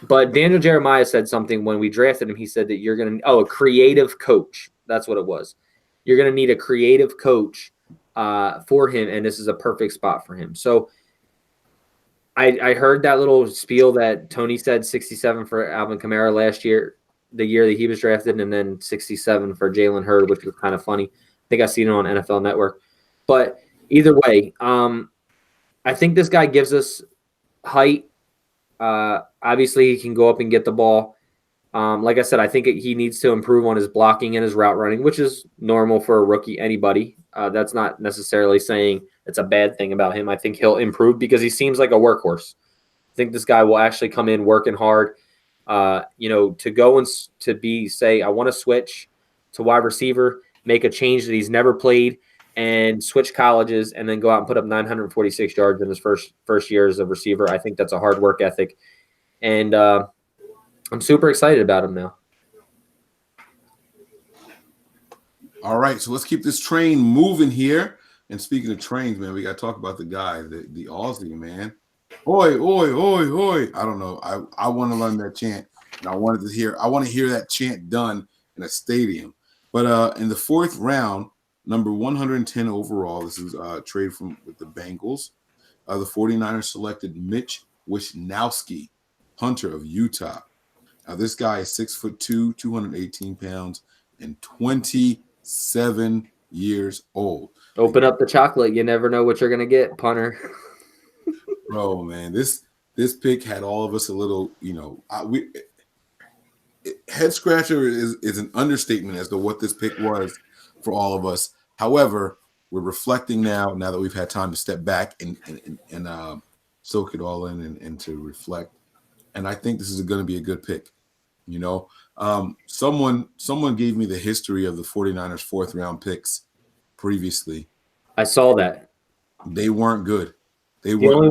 But Daniel Jeremiah said something when we drafted him. He said that you're going to – a creative coach. That's what it was. You're going to need a creative coach for him, and this is a perfect spot for him. So I heard that little spiel that Tony said 67 for Alvin Kamara last year, the year that he was drafted, and then 67 for Jalen Hurd, which was kind of funny. I think I seen it on NFL Network. But either way, I think this guy gives us height. Obviously, he can go up and get the ball. Like I said, I think he needs to improve on his blocking and his route running, which is normal for a rookie, anybody. That's not necessarily saying it's a bad thing about him. I think he'll improve because he seems like a workhorse. I think this guy will actually come in working hard. To go and to say, I want to switch to wide receiver, make a change that he's never played, and switch colleges, and then go out and put up 946 yards in his first year as a receiver. I think that's a hard work ethic. And I'm super excited about him now. All right, so let's keep this train moving here. And speaking of trains, man, we got to talk about the guy, the Aussie, man. Oi, oi, oi, oi. I don't know. I want to learn that chant. And I want to hear that chant done in a stadium. But in the 4th round, number 110 overall, this is a trade with the Bengals. The 49ers selected Mitch Wishnowsky, Hunter of Utah. Now, this guy is 6'2", 218 pounds, and 27 years old. Open up the chocolate. You never know what you're gonna get, punter. Bro, man, this pick had all of us a little, head scratcher is an understatement as to what this pick was for all of us. However, we're reflecting now that we've had time to step back and soak it all in and to reflect. And I think this is going to be a good pick. Someone gave me the history of the 49ers fourth round picks previously. I saw that. They weren't good. The only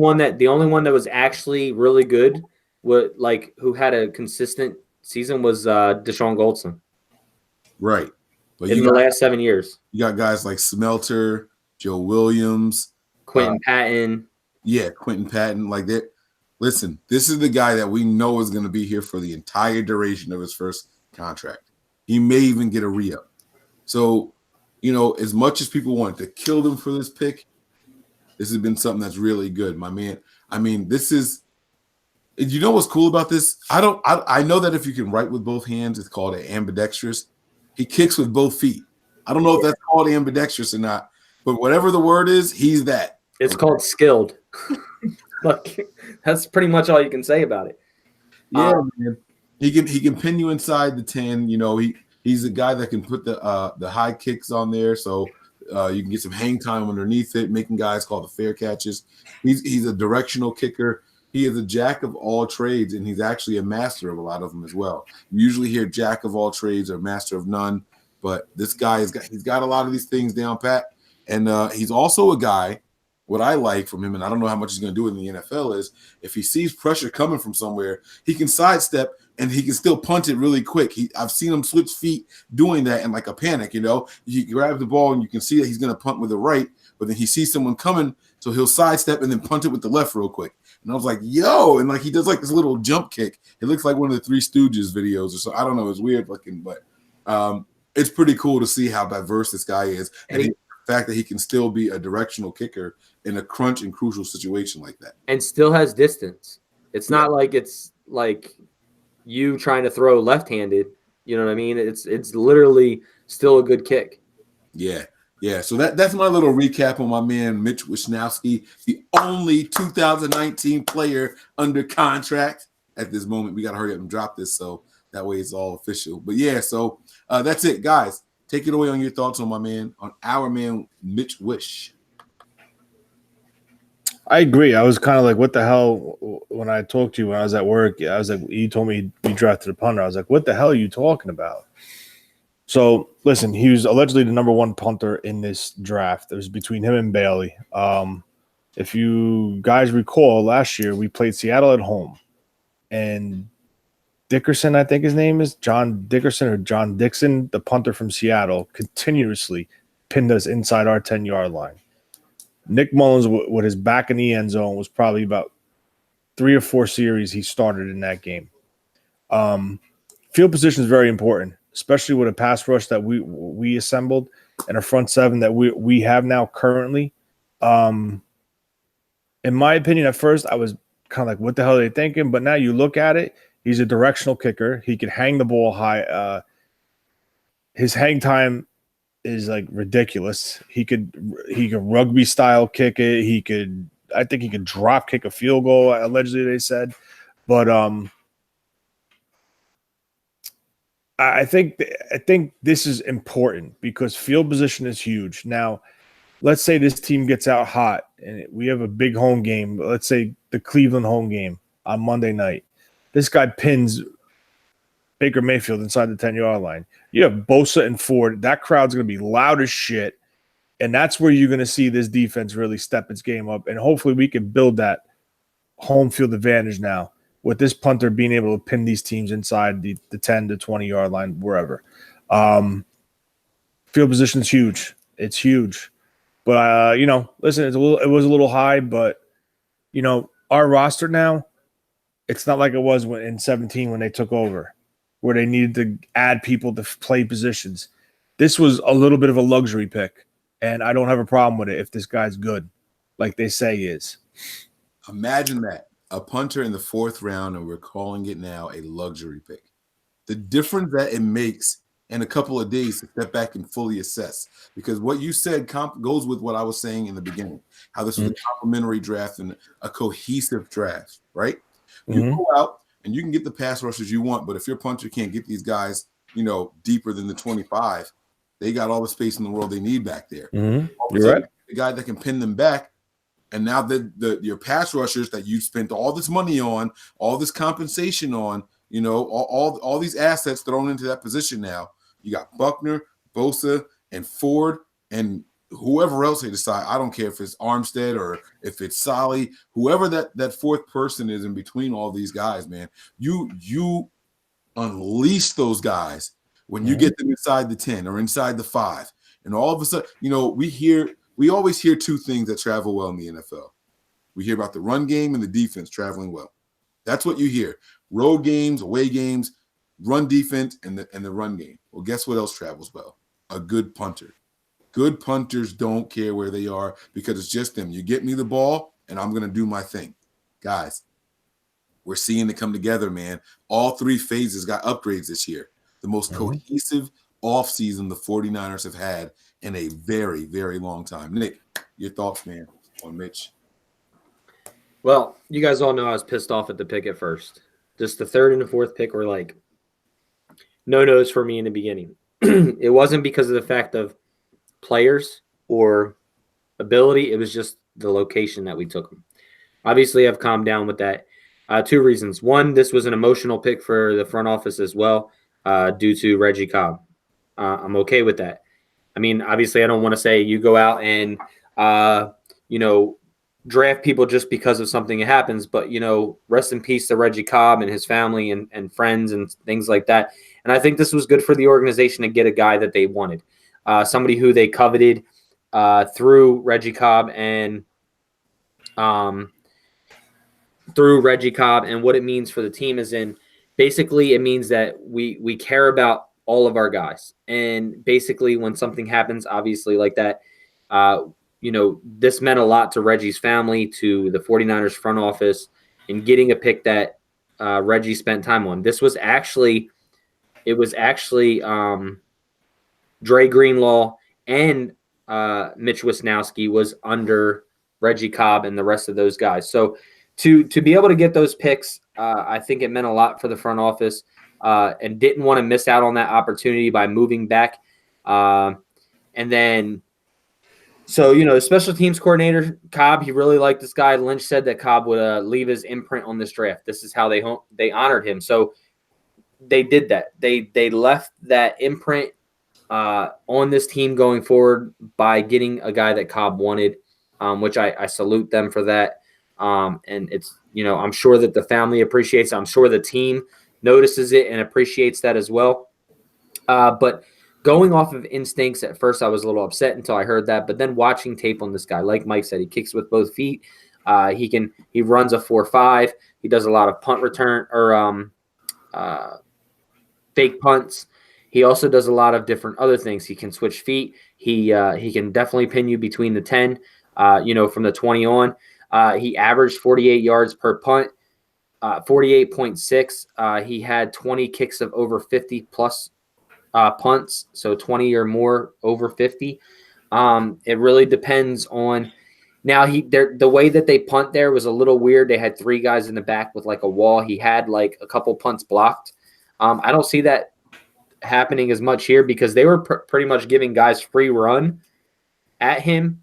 one that was actually really good, who had a consistent season was Deshaun Goldson. Right. But in the last 7 years. You got guys like Smelter, Joe Williams, Quentin Patton. Yeah, Quentin Patton. Like that. Listen, this is the guy that we know is going to be here for the entire duration of his first contract. He may even get a re-up. So, as much as people wanted to kill them for this pick, this has been something that's really good, my man. I mean, this is. You know what's cool about this? I know that if you can write with both hands, it's called an ambidextrous. He kicks with both feet. I don't know if that's called ambidextrous or not, but whatever the word is, he's that. It's called skilled. Look, that's pretty much all you can say about it. Yeah, man. He can pin you inside the 10. He's a guy that can put the high kicks on there, so you can get some hang time underneath it, making guys call the fair catches. He's a directional kicker. He is a jack of all trades, and he's actually a master of a lot of them as well. You usually hear jack of all trades or master of none, but this guy he's got a lot of these things down pat, and he's also a guy. What I like from him, and I don't know how much he's going to do in the NFL, is if he sees pressure coming from somewhere, he can sidestep and he can still punt it really quick. I've seen him switch feet doing that in like a panic. He grabs the ball and you can see that he's going to punt with the right, but then he sees someone coming, so he'll sidestep and then punt it with the left real quick. And I was like, yo, and like he does like this little jump kick. It looks like one of the Three Stooges videos or so. I don't know. It's weird looking, but it's pretty cool to see how diverse this guy is. And the fact that he can still be a directional kicker in a crunch and crucial situation like that. And still has distance. It's not like it's like you trying to throw left-handed. You know what I mean? It's literally still a good kick. Yeah. Yeah, so that's my little recap on my man Mitch Wishnowsky, the only 2019 player under contract at this moment. We got to hurry up and drop this so that way it's all official. But yeah, so that's it, guys. Take it away on your thoughts on our man Mitch Wish. I agree. I was kind of like, what the hell? When I talked to you when I was at work, I was like, you told me we drafted a punter. I was like, what the hell are you talking about? So, listen, he was allegedly the number one punter in this draft. It was between him and Bailey. If you guys recall, last year we played Seattle at home. And Dickerson, I think his name is, John Dickerson or John Dixon, the punter from Seattle, continuously pinned us inside our 10-yard line. Nick Mullins, with his back in the end zone, was probably about 3 or 4 series he started in that game. Field position is very important, especially with a pass rush that we assembled and a front seven that we have now currently. In my opinion, at first, I was kind of like, what the hell are they thinking? But now you look at it, he's a directional kicker. He can hang the ball high. His hang time is like ridiculous. He could rugby style kick it. I think he could drop kick a field goal, allegedly they said. But I think this is important because field position is huge. Now, let's say this team gets out hot and we have a big home game. Let's say the Cleveland home game on Monday night. This guy pins Baker Mayfield inside the 10-yard line. You have Bosa and Ford. That crowd's going to be loud as shit. And that's where you're going to see this defense really step its game up. And hopefully we can build that home field advantage now with this punter being able to pin these teams inside the 10 to 20-yard line, wherever. Field position is huge. It's huge. But, listen, it was a little high, but, our roster now, it's not like it was in 17 when they took over, where they needed to add people to play positions. This was a little bit of a luxury pick, and I don't have a problem with it if this guy's good, like they say he is. Imagine that. A punter in the 4th round, and we're calling it now a luxury pick. The difference that it makes and a couple of days to step back and fully assess. Because what you said goes with what I was saying in the beginning, how this was a complementary draft and a cohesive draft, right? You go out and you can get the pass rushers you want, but if your punter can't get these guys, deeper than the 25, they got all the space in the world they need back there. You're right. The guy that can pin them back, and now your pass rushers that you spent all this money on, all this compensation on, all these assets thrown into that position now. You got Buckner, Bosa, and Ford, and whoever else they decide. I don't care if it's Armstead or if it's Solly, whoever that fourth person is in between all these guys, man. You unleash those guys when you get them inside the 10 or inside the 5. And all of a sudden, we always hear two things that travel well in the NFL. We hear about the run game and the defense traveling well. That's what you hear. Road games, away games, run defense, and the run game. Well, guess what else travels well? A good punter. Good punters don't care where they are because it's just them. You get me the ball, and I'm going to do my thing. Guys, we're seeing it come together, man. All three phases got upgrades this year. The most cohesive offseason the 49ers have had in a very, very long time. Nick, your thoughts, man, on Mitch? Well, you guys all know I was pissed off at the pick at first. Just the third and the fourth pick were like no-nos for me in the beginning. It wasn't because of the fact of players or ability. It was just the location that we took them. Obviously, I've calmed down with that. Two reasons. One, this was an emotional pick for the front office as well due to Reggie Cobb. I'm okay with that. I mean, obviously, I don't want to say you go out and, draft people just because of something that happens. But, rest in peace to Reggie Cobb and his family and friends and things like that. And I think this was good for the organization to get a guy that they wanted, somebody who they coveted through Reggie Cobb and what it means for the team is basically it means that we care about all of our guys. And basically when something happens, obviously like that, this meant a lot to Reggie's family, to the 49ers front office, and getting a pick that Reggie spent time on. It was actually Dre Greenlaw and Mitch Wisnowski was under Reggie Cobb and the rest of those guys. So to be able to get those picks, I think it meant a lot for the front office and didn't want to miss out on that opportunity by moving back. And then, the special teams coordinator, Cobb, he really liked this guy. Lynch said that Cobb would leave his imprint on this draft. This is how they honored him. So they did that. They left that imprint on this team going forward by getting a guy that Cobb wanted, which I salute them for that. And it's, I'm sure that the family appreciates it. I'm sure the team notices it and appreciates that as well. But going off of instincts, at first I was a little upset until I heard that. But then watching tape on this guy, like Mike said, he kicks with both feet. He runs a 4.5. He does a lot of punt return or fake punts. He also does a lot of different other things. He can switch feet. He can definitely pin you between the 10, from the 20 on. He averaged 48 yards per punt, 48.6. He had 20 kicks of over 50+ punts, so 20 or more over 50. It really depends on. Now the way that they punt there was a little weird. They had 3 guys in the back with like a wall. He had like a couple punts blocked. I don't see that happening as much here because they were pretty much giving guys free run at him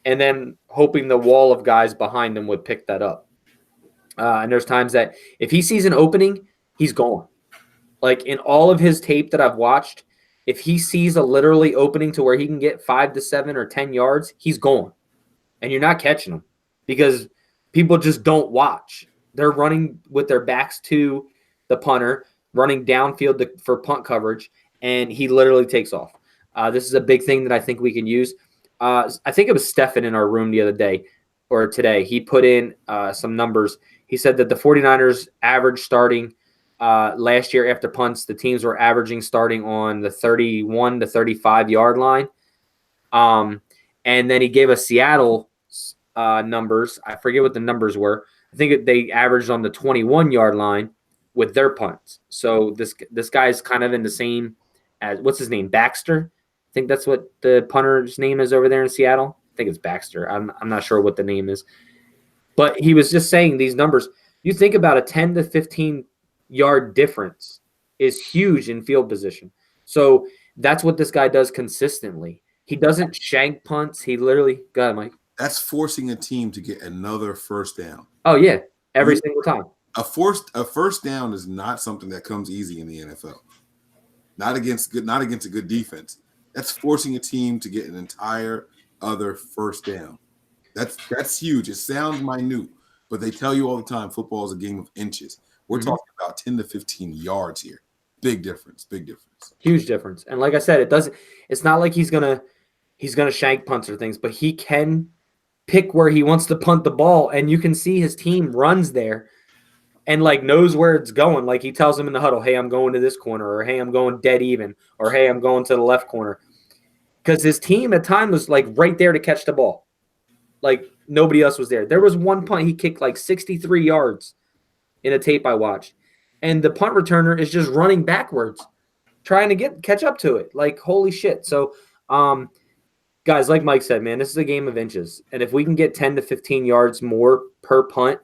and then hoping the wall of guys behind him would pick that up. And there's times that if he sees an opening, he's gone. Like in all of his tape that I've watched, if he sees a literally opening to where he can get 5 to 7 or 10 yards, he's gone. And you're not catching him because people just don't watch. They're running with their backs to the punter, running downfield for punt coverage, and he literally takes off. This is a big thing that I think we can use. I think it was Stefan in our room the other day or today. He put in some numbers. He said that the 49ers average starting last year after punts, the teams were averaging starting on the 31 to 35 yard line. And then he gave us Seattle numbers. I forget what the numbers were. I think they averaged on the 21 yard line with their punts. So this guy is kind of in the same as what's his name, Baxter. I think that's what the punter's name is over there in Seattle. I think it's Baxter. I'm not sure what the name is, but he was just saying these numbers. You think about a 10 to 15 yard difference is huge in field position. So that's what this guy does consistently. He doesn't shank punts. He literally, go ahead, Mike. That's forcing a team to get another first down. Oh yeah, every single time. A first down is not something that comes easy in the NFL. Not against a good defense. That's forcing a team to get an entire other first down. That's huge. It sounds minute, but they tell you all the time football is a game of inches. We're talking about 10 to 15 yards here. Big difference. Huge difference. And like I said, it's not like he's gonna shank punts or things, but he can pick where he wants to punt the ball, and you can see his team runs there and like knows where it's going. Like he tells them in the huddle, hey, I'm going to this corner, or hey, I'm going dead even, or hey, I'm going to the left corner. Because his team at times was like right there to catch the ball. Like nobody else was there. There was one punt he kicked like 63 yards in a tape I watched. And the punt returner is just running backwards, trying to catch up to it. Like, holy shit. So, guys, like Mike said, man, this is a game of inches. And if we can get 10 to 15 yards more per punt,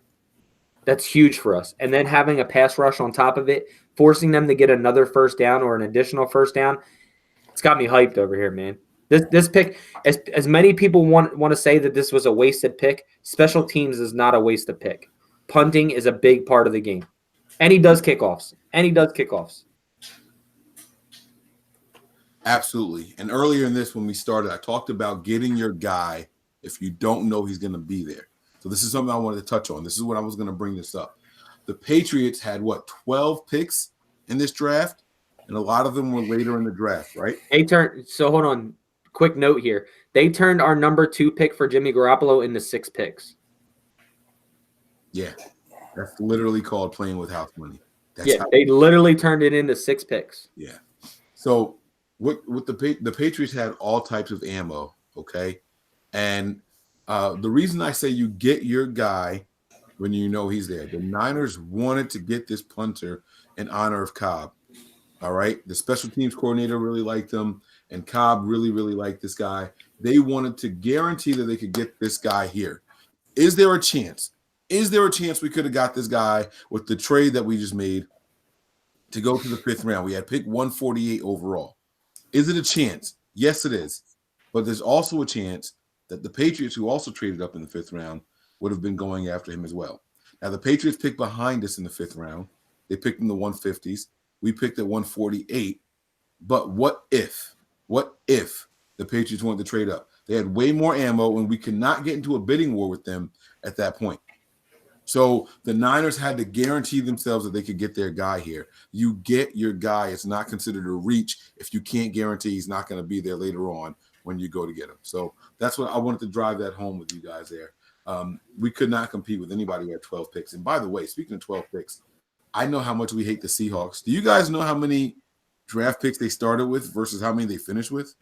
that's huge for us. And then having a pass rush on top of it, forcing them to get another first down or an additional first down, it's got me hyped over here, man. This pick, as many people want to say that this was a wasted pick, special teams is not a wasted pick. Punting is a big part of the game. And he does kickoffs. Absolutely. And earlier in this, when we started, I talked about getting your guy if you don't know he's going to be there. So this is something I wanted to touch on. This is what I was going to bring this up. The Patriots had, 12 picks in this draft? And a lot of them were later in the draft, right? So hold on. Quick note here. They turned our number 2 pick for Jimmy Garoppolo into 6 picks. Yeah. That's literally called playing with house money. They literally turned it into 6 picks. Yeah. So what the Patriots had all types of ammo, okay? And the reason I say you get your guy when you know he's there, the Niners wanted to get this punter in honor of Cobb. All right. The special teams coordinator really liked him, and Cobb really, really liked this guy. They wanted to guarantee that they could get this guy here. Is there a chance? We could have got this guy with the trade that we just made to go to the 5th round? We had pick 148 overall. Is it a chance? Yes, it is. But there's also a chance that the Patriots, who also traded up in the 5th round, would have been going after him as well. Now, the Patriots picked behind us in the 5th round. They picked in the 150s. We picked at 148. But what if the Patriots wanted to trade up? They had way more ammo, and we could not get into a bidding war with them at that point. So the Niners had to guarantee themselves that they could get their guy here. You get your guy. It's not considered a reach if you can't guarantee he's not going to be there later on when you go to get him. So that's what I wanted to drive that home with you guys there. We could not compete with anybody who had 12 picks. And by the way, speaking of 12 picks, I know how much we hate the Seahawks. Do you guys know how many draft picks they started with versus how many they finished with?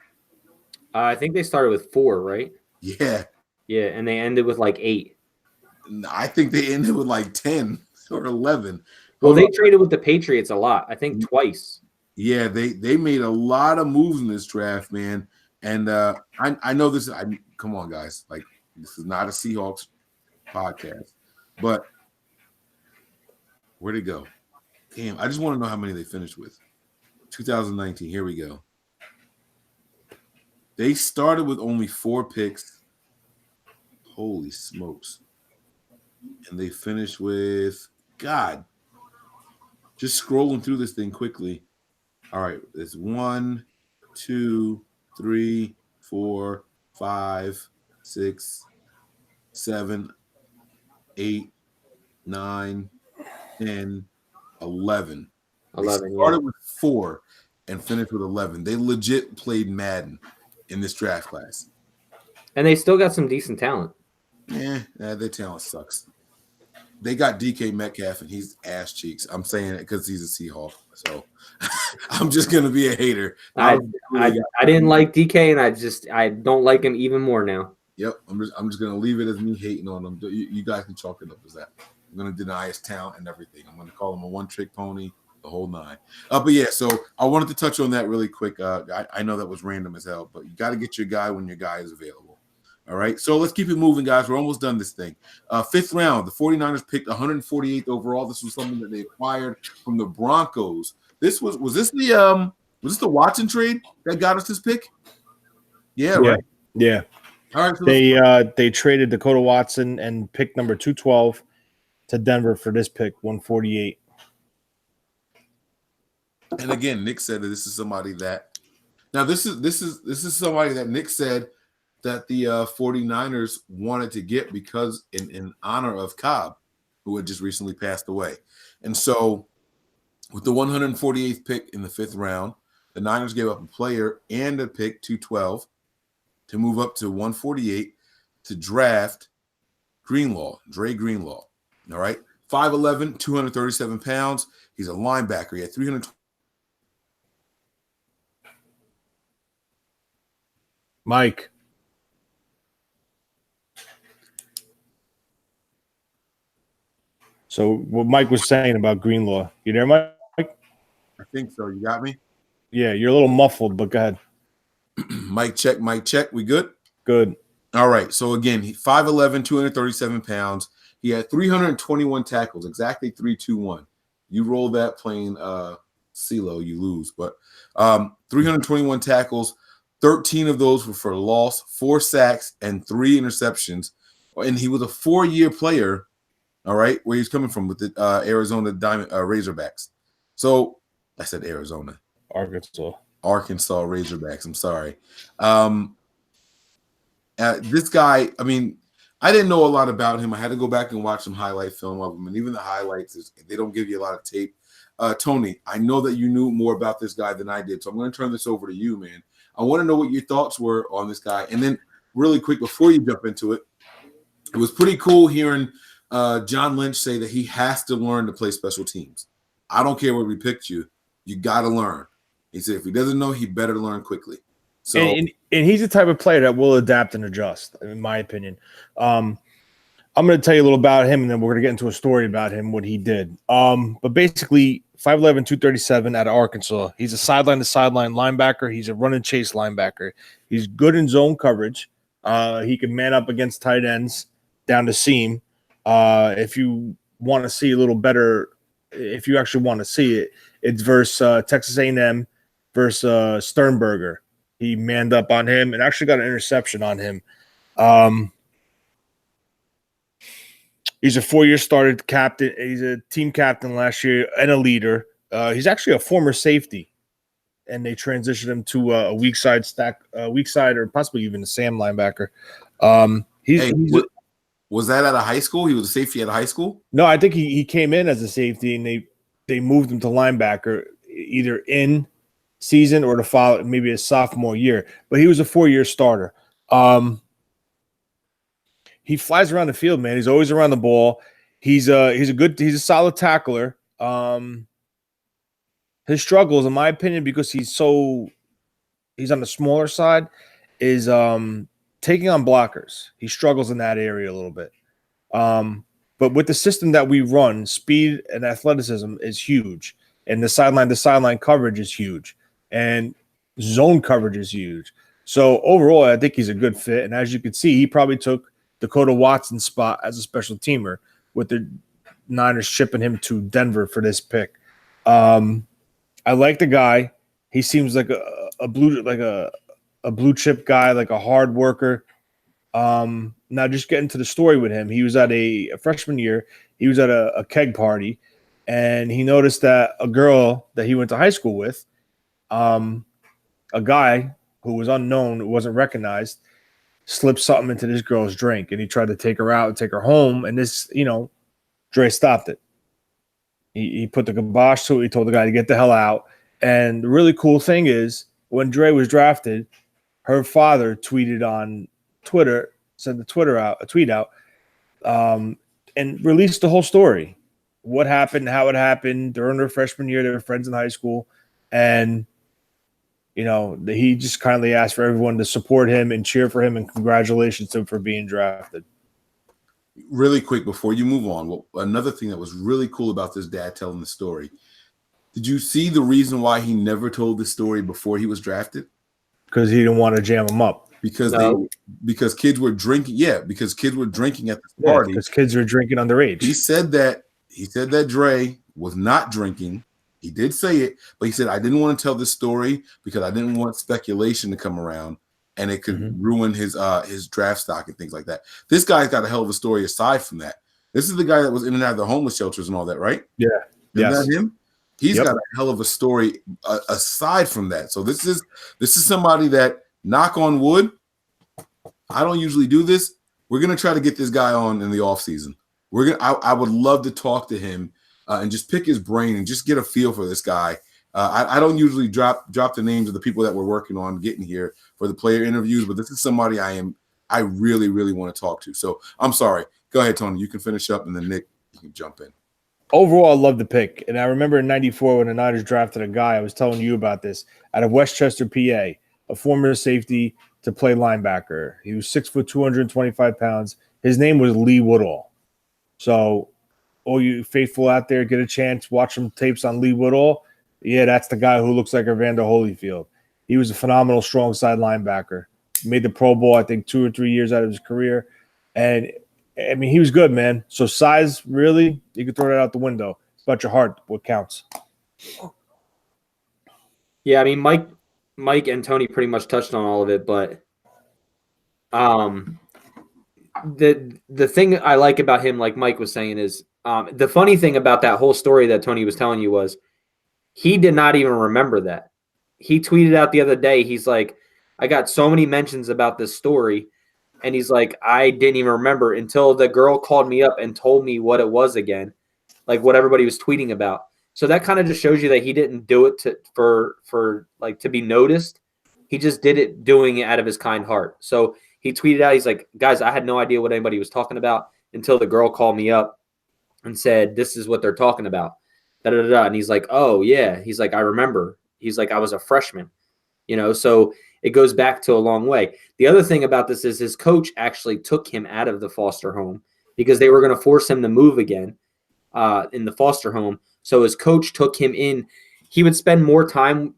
I think they started with 4, right? Yeah. Yeah, and they ended with like 8. I think they ended with like 10 or 11. Well, they traded with the Patriots a lot. I think twice. Yeah, they made a lot of moves in this draft, man. And I know this. Come on, guys. Like, this is not a Seahawks podcast. But where'd it go? Damn, I just want to know how many they finished with. 2019. Here we go. They started with only 4 picks. Holy smokes. And they finished with, God, just scrolling through this thing quickly. All right, it's 1, 2, 3, 4, 5, 6, 7, 8, 9, 10, 11. They started with 4 and finished with 11. They legit played Madden in this draft class. And they still got some decent talent. Yeah, their talent sucks. They got DK Metcalf, and he's ass cheeks. I'm saying it because he's a Seahawk. So I'm just gonna be a hater. I didn't like DK, and I don't like him even more now. Yep, I'm just gonna leave it as me hating on him. You guys can chalk it up as that. I'm gonna deny his talent and everything. I'm gonna call him a one-trick pony. The whole nine. But yeah, so I wanted to touch on that really quick. I know that was random as hell, but you got to get your guy when your guy is available. All right, so let's keep it moving, guys. We're almost done this thing. Fifth round, the 49ers picked 148th overall. This was something that they acquired from the Broncos. This was this the Watson trade that got us this pick? Yeah, right. Yeah. All right, so They traded Dakota Watson and pick number 212 to Denver for this pick, 148. and again, Nick said that this is somebody that now this is somebody that Nick said that the 49ers wanted to get because in honor of Cobb, who had just recently passed away. And so with the 148th pick in the 5th round, the Niners gave up a player and a pick, 212, to move up to 148 to draft Greenlaw, Dre Greenlaw. All right. 5'11", 237 pounds. He's a linebacker. He had 300. Mike. So what Mike was saying about Greenlaw, you there, Mike? I think so. You got me? Yeah, you're a little muffled, but go ahead. Mic check. We good? Good. All right. So again, 5'11", 237 pounds. He had 321 tackles, exactly 321. You roll that playing CeeLo, you lose. But 321 tackles, 13 of those were for loss, 4 sacks, and 3 interceptions. And he was a 4-year player, all right, where he's coming from with the Arizona Razorbacks. So I said Arizona. Arkansas Razorbacks. I'm sorry. This guy, I mean, I didn't know a lot about him. I had to go back and watch some highlight film of him, and even the highlights, they don't give you a lot of tape. Tony, I know that you knew more about this guy than I did, so I'm going to turn this over to you, man. I want to know what your thoughts were on this guy. And then really quick, before you jump into it, it was pretty cool hearing John Lynch say that he has to learn to play special teams. I don't care where we picked you. You got to learn. He said if he doesn't know, he better learn quickly. So, and he's the type of player that will adapt and adjust, in my opinion. I'm going to tell you a little about him, and then we're going to get into a story about him, what he did. But basically, 5'11", 237 out of Arkansas. He's a sideline-to-sideline linebacker. He's a run-and-chase linebacker. He's good in zone coverage. He can man up against tight ends down the seam. If you want to see a little better, if you actually want to see it, it's versus Texas A&M versus Sternberger. He manned up on him and actually got an interception on him. He's a 4-year starter captain. He's a team captain last year and a leader. He's actually a former safety, and they transitioned him to a weak side or possibly even a Sam linebacker. Was that at a high school? He was a safety at a high school? No, I think he came in as a safety, and they moved him to linebacker either in season or to follow maybe his sophomore year. But he was a 4-year starter. He flies around the field, man. He's always around the ball. He's a solid tackler. His struggles, in my opinion, because he's on the smaller side, is taking on blockers. He struggles in that area a little bit. But with the system that we run, speed and athleticism is huge. And the sideline-to-sideline coverage is huge. And zone coverage is huge. So overall, I think he's a good fit. And as you can see, he probably took Dakota Watson's spot as a special teamer with the Niners shipping him to Denver for this pick. I like the guy. He seems like a blue chip guy, like a hard worker. Now just getting to the story with him, he was at a freshman year. He was at a keg party, and he noticed that a girl that he went to high school with, a guy who was unknown, who wasn't recognized, slipped something into this girl's drink, and he tried to take her out and take her home. And this, Dre stopped it. He put the kibosh to it. He told the guy to get the hell out. And the really cool thing is, when Dre was drafted, her father tweeted on Twitter, sent a tweet out, and released the whole story. What happened, how it happened during her freshman year. They were friends in high school. And, he just kindly asked for everyone to support him and cheer for him, and congratulations to him for being drafted. Really quick before you move on, another thing that was really cool about this dad telling the story, Did you see the reason why he never told the story before he was drafted? Because he didn't want to jam him up. Because No. because kids were drinking. Yeah, because kids were drinking at the Yeah, party. because kids are drinking underage. He said that Dre was not drinking. He did say it, but he said, I didn't want to tell this story because I didn't want speculation to come around and it could ruin his draft stock and things like that. This guy's got a hell of a story aside from that. This is the guy that was in and out of the homeless shelters and all that, right? Yeah. Isn't Yes. that him? He's Yep. got a hell of a story aside from that. So this is somebody that, knock on wood, I don't usually do this. We're gonna try to get this guy on in the offseason. I would love to talk to him and just pick his brain and just get a feel for this guy. I don't usually drop the names of the people that we're working on getting here for the player interviews, but this is somebody I really, really want to talk to. So I'm sorry. Go ahead, Tony. You can finish up, and then Nick, you can jump in. Overall, I love the pick. And I remember in 94 when the Niners drafted a guy, I was telling you about this, out of Westchester, PA, a former safety to play linebacker. He was 6 foot, 225 pounds. His name was Lee Woodall. So all you faithful out there, get a chance, watch some tapes on Lee Woodall. Yeah, that's the guy who looks like Evander Holyfield. He was a phenomenal strong side linebacker. Made the Pro Bowl, I think, 2 or 3 years out of his career. And, I mean, he was good, man. So size, really, you can throw that out the window. It's about your heart, what counts. Yeah, I mean, Mike and Tony pretty much touched on all of it, but the thing I like about him, like Mike was saying, is the funny thing about that whole story that Tony was telling you was he did not even remember that. He tweeted out the other day, he's like, I got so many mentions about this story, and he's like, I didn't even remember until the girl called me up and told me what it was again, like what everybody was tweeting about. So that kind of just shows you that he didn't do it for like to be noticed. He just did it doing it out of his kind heart. So he tweeted out, he's like, guys, I had no idea what anybody was talking about until the girl called me up and said, this is what they're talking about. Da, da, da, da. And he's like, oh, yeah. He's like, I remember. He's like, I was a freshman. So it goes back to a long way. The other thing about this is his coach actually took him out of the foster home because they were going to force him to move again in the foster home. So his coach took him in. He would spend more time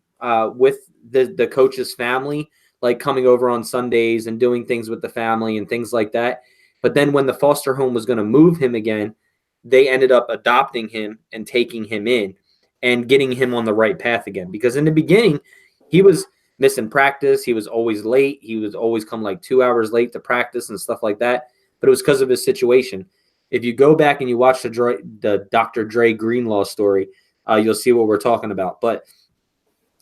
with the coach's family, like coming over on Sundays and doing things with the family and things like that. But then when the foster home was going to move him again, they ended up adopting him and taking him in and getting him on the right path again. Because in the beginning, he was missing practice. He was always late. He was always come like 2 hours late to practice and stuff like that. But it was because of his situation. If you go back and you watch the Dr. Dre Greenlaw story, you'll see what we're talking about. But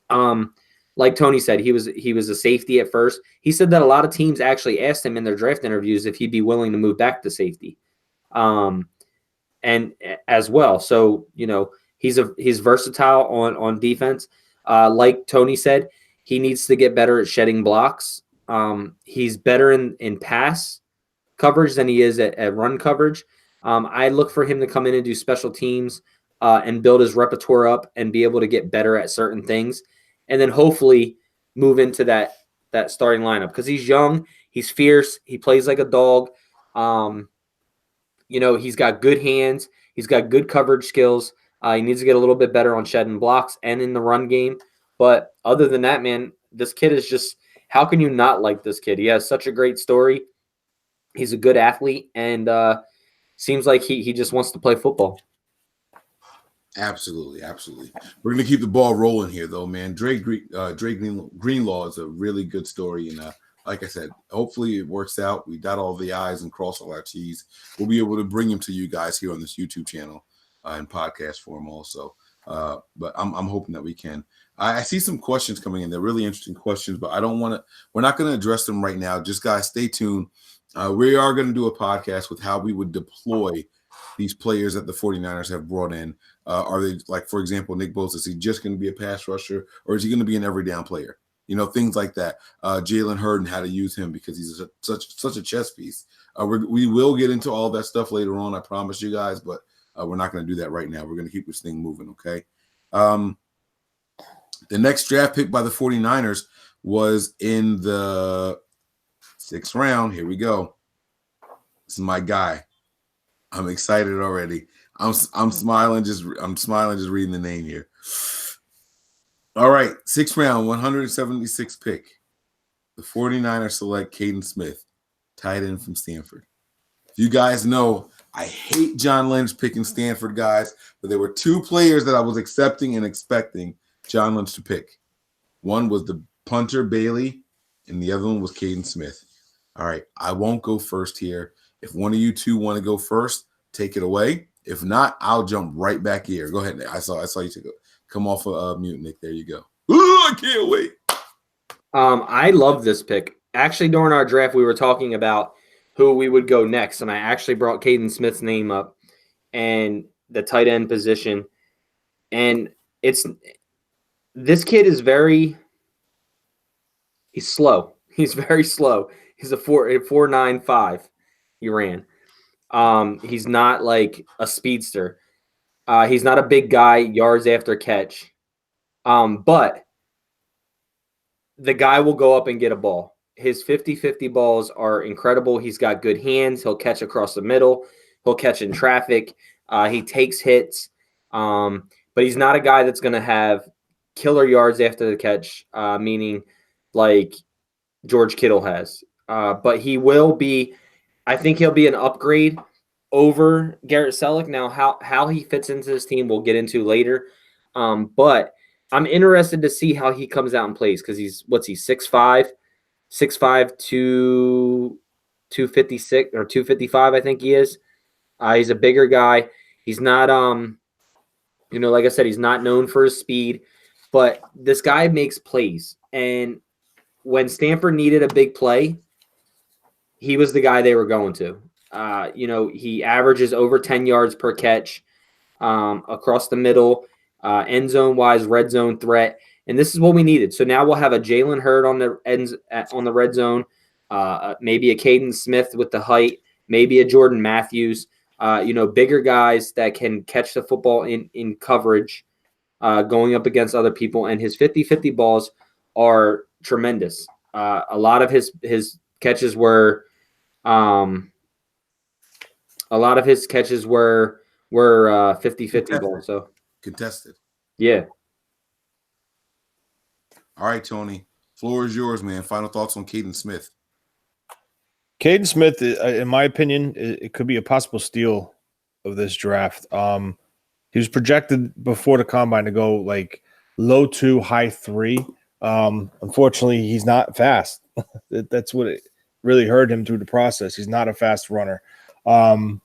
like Tony said, he was a safety at first. He said that a lot of teams actually asked him in their draft interviews if he'd be willing to move back to safety, and as well. So he's versatile on defense. Like Tony said, he needs to get better at shedding blocks. He's better in pass coverage than he is at run coverage. I look for him to come in and do special teams and build his repertoire up and be able to get better at certain things. And then hopefully move into that starting lineup because he's young, he's fierce, he plays like a dog. He's got good hands, he's got good coverage skills. He needs to get a little bit better on shedding blocks and in the run game. But other than that, man, this kid is just, how can you not like this kid? He has such a great story. He's a good athlete and seems like he just wants to play football. Absolutely. We're going to keep the ball rolling here, though, man. Dre Greenlaw is a really good story. And like I said, hopefully it works out. We dot all the I's and cross all our T's. We'll be able to bring him to you guys here on this YouTube channel in podcast form also. But I'm hoping that we can. I see some questions coming in. They're really interesting questions, but we're not going to address them right now. Just guys, stay tuned. We are going to do a podcast with how we would deploy these players that the 49ers have brought in. Are they, like, for example, Nick Bosa, is he just going to be a pass rusher or is he going to be an every down player? Things like that. Jalen Hurd and how to use him because he's such a chess piece. We will get into all that stuff later on, I promise you guys, but we're not going to do that right now. We're going to keep this thing moving, okay? The next draft pick by the 49ers was in the 6th round. Here we go. This is my guy. I'm excited already. I'm smiling just reading the name here. All right, 6th round, 176 pick. The 49ers select Caden Smith, tight end from Stanford. If you guys know, I hate John Lynch picking Stanford guys, but there were 2 players that I was accepting and expecting John Lynch to pick. One was the punter Bailey, and the other one was Caden Smith. All right, I won't go first here. If one of you 2 want to go first, take it away. If not, I'll jump right back here. Go ahead, Nick. I saw you to go. Come off of mute, Nick. There you go. Ooh, I can't wait. I love this pick. Actually, during our draft, we were talking about who we would go next, and I actually brought Caden Smith's name up and the tight end position. And this kid is he's slow. He's very slow. He's a 4.95. He ran. He's not like a speedster. He's not a big guy, yards after catch. But the guy will go up and get a ball. His 50-50 balls are incredible. He's got good hands. He'll catch across the middle. He'll catch in traffic. He takes hits. But he's not a guy that's going to have killer yards after the catch, meaning like George Kittle has. But he will be – I think he'll be an upgrade over Garrett Selleck. Now, how he fits into this team we'll get into later. But I'm interested to see how he comes out and plays because he's 6'5", 256 or 255, I think he is. He's a bigger guy. He's not, like I said, he's not known for his speed, but this guy makes plays. And when Stanford needed a big play, he was the guy they were going to. He averages over 10 yards per catch across the middle, end zone wise, red zone threat. And this is what we needed. So now we'll have a Jalen Hurd on the red zone, maybe a Caden Smith with the height, maybe a Jordan Matthews, bigger guys that can catch the football in coverage, going up against other people. And his 50-50 balls are tremendous. A lot of his catches were 50-50 balls. So contested. Yeah. All right, Tony. Floor is yours, man. Final thoughts on Caden Smith. Caden Smith, in my opinion, it could be a possible steal of this draft. He was projected before the combine to go like low 2, high 3. Unfortunately, he's not fast. That's what it really hurt him through the process. He's not a fast runner. I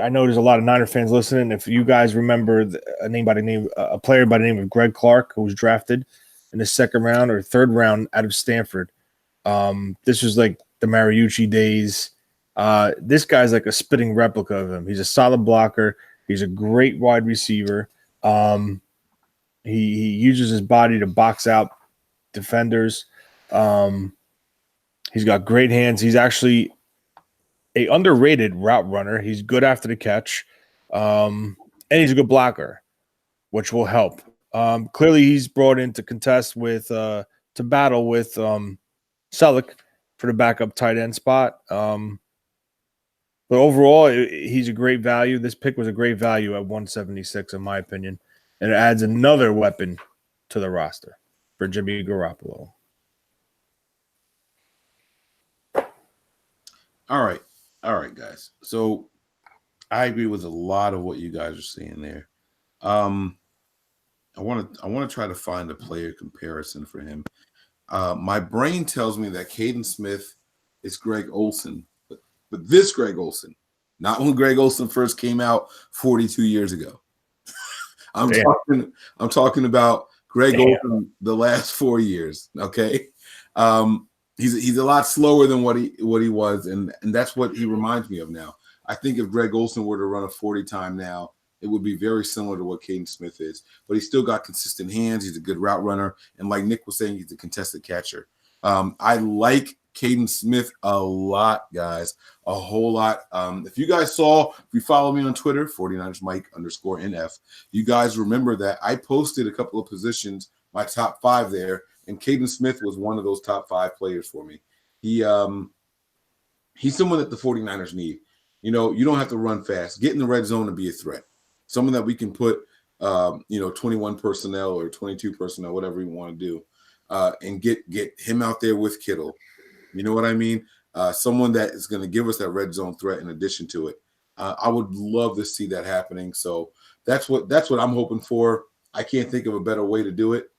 know there's a lot of Niner fans listening. If you guys remember a player by the name of Greg Clark, who was drafted in the 2nd round or 3rd round out of Stanford. This was like the Mariucci days. This guy's like a spitting replica of him. He's a solid blocker. He's a great wide receiver. He uses his body to box out defenders. He's got great hands. He's actually a underrated route runner. He's good after the catch. And he's a good blocker, which will help. Clearly he's brought in to contest with to battle with Selleck for the backup tight end spot. But overall, he's a great value. This pick was a great value at 176, in my opinion. And it adds another weapon to the roster for Jimmy Garoppolo. All right, guys. So I agree with a lot of what you guys are saying there. I want to try to find a player comparison for him. My brain tells me that Caden Smith is Greg Olsen, but this Greg Olsen, not when Greg Olsen first came out 42 years ago. I'm talking about Greg Olsen the last 4 years. Okay. He's a lot slower than what he was, and that's what he reminds me of now. I think if Greg Olsen were to run a 40 time now, it would be very similar to what Caden Smith is. But he's still got consistent hands. He's a good route runner, and like Nick was saying, he's a contested catcher. I like Caden Smith a lot, guys, a whole lot. If you follow me on Twitter, 49ersMike_NF, you guys remember that I posted a couple of positions, my top 5 there. And Caden Smith was one of those top 5 players for me. He's someone that the 49ers need. You know, you don't have to run fast. Get in the red zone and be a threat. Someone that we can put, 21 personnel or 22 personnel, whatever you want to do, and get him out there with Kittle. You know what I mean? Someone that is going to give us that red zone threat in addition to it. I would love to see that happening. So that's what I'm hoping for. I can't think of a better way to do it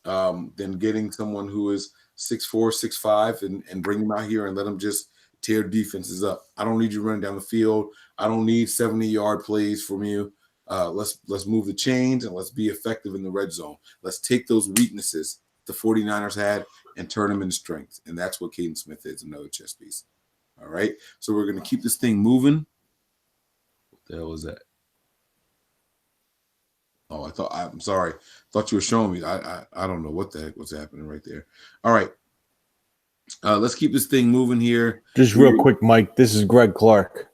than getting someone who is 6'4", 6'5", and bring them out here and let them just tear defenses up. I don't need you running down the field. I don't need 70-yard plays from you. Let's move the chains and let's be effective in the red zone. Let's take those weaknesses the 49ers had and turn them into strengths. And that's what Caden Smith is, another chess piece. All right. So we're going to keep this thing moving. What the hell was that? Oh, I'm sorry. Thought you were showing me. I don't know what the heck was happening right there. All right. Let's keep this thing moving here. Just real quick, Mike. This is Greg Clark.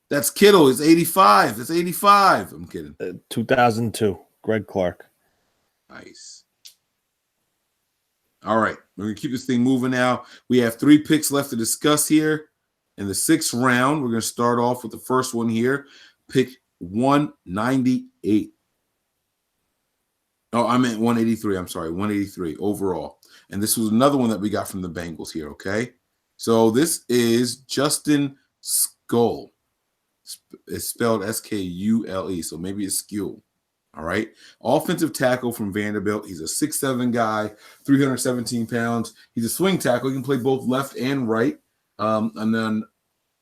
That's Kittle. It's 85. That's 85. I'm kidding. 2002. Greg Clark. Nice. All right. We're going to keep this thing moving now. We have 3 picks left to discuss here. In the 6th round, we're going to start off with the first one here. Pick 198. Oh, I meant 183. I'm sorry, 183 overall. And this was another one that we got from the Bengals here, okay? So this is Justin Skull. It's spelled Skule, so maybe it's Skule. All right. Offensive tackle from Vanderbilt. He's a 6'7" guy, 317 pounds. He's a swing tackle. He can play both left and right. And then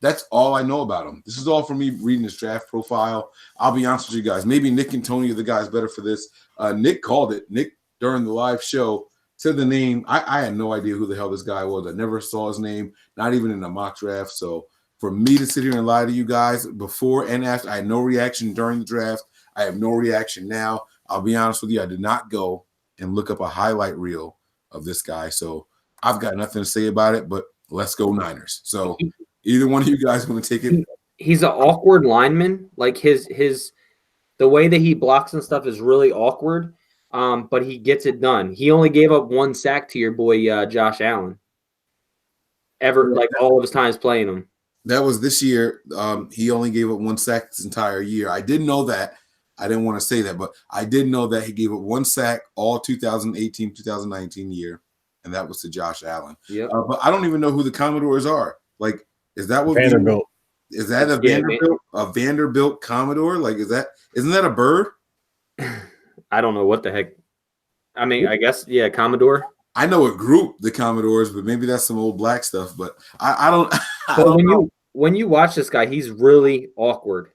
that's all I know about him. This is all from me reading his draft profile. I'll be honest with you guys. Maybe Nick and Tony are the guys better for this. Nick called it. Nick, during the live show, said the name. I had no idea who the hell this guy was. I never saw his name, not even in a mock draft. So for me to sit here and lie to you guys before and after, I had no reaction during the draft. I have no reaction now. I'll be honest with you. I did not go and look up a highlight reel of this guy. So I've got nothing to say about it, but let's go Niners. So either one of you guys want to take it? He's an awkward lineman. Like the way that he blocks and stuff is really awkward, but he gets it done. He only gave up 1 sack to your boy Josh Allen. Like all of his times playing him. That was this year. He only gave up 1 sack this entire year. I didn't know that. I didn't want to say that, but I did know that he gave up 1 sack all 2018, 2019 year, and that was to Josh Allen. Yep. But I don't even know who the Commodores are. Like, is that what Vanderbilt? Is that a Vanderbilt Commodore? Like, isn't that a bird? I don't know what the heck. I mean, I guess, yeah, Commodore. I know a group, the Commodores, but maybe that's some old black stuff. But I don't. When you watch this guy, he's really awkward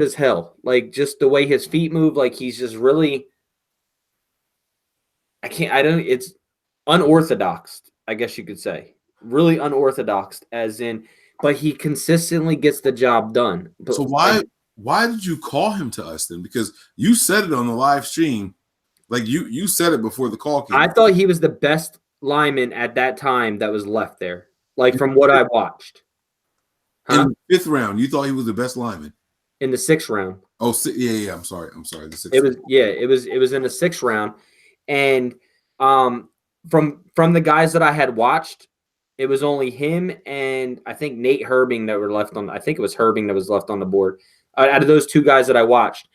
as hell. Like just the way his feet move, like he's just really. It's unorthodox, I guess you could say. Really unorthodox, as in, but he consistently gets the job done. So why did you call him to us then? Because you said it on the live stream. Like you said it before the call came. I thought he was the best lineman at that time that was left there. Like from what I watched. Huh? In the 5th round, you thought he was the best lineman. In the 6th round. Oh, yeah. I'm sorry. The 6th. It was in the 6th round, and from the guys that I had watched, it was only him and I think Nate Herbing that were left on. I think it was Herbing that was left on the board out of those 2 guys that I watched,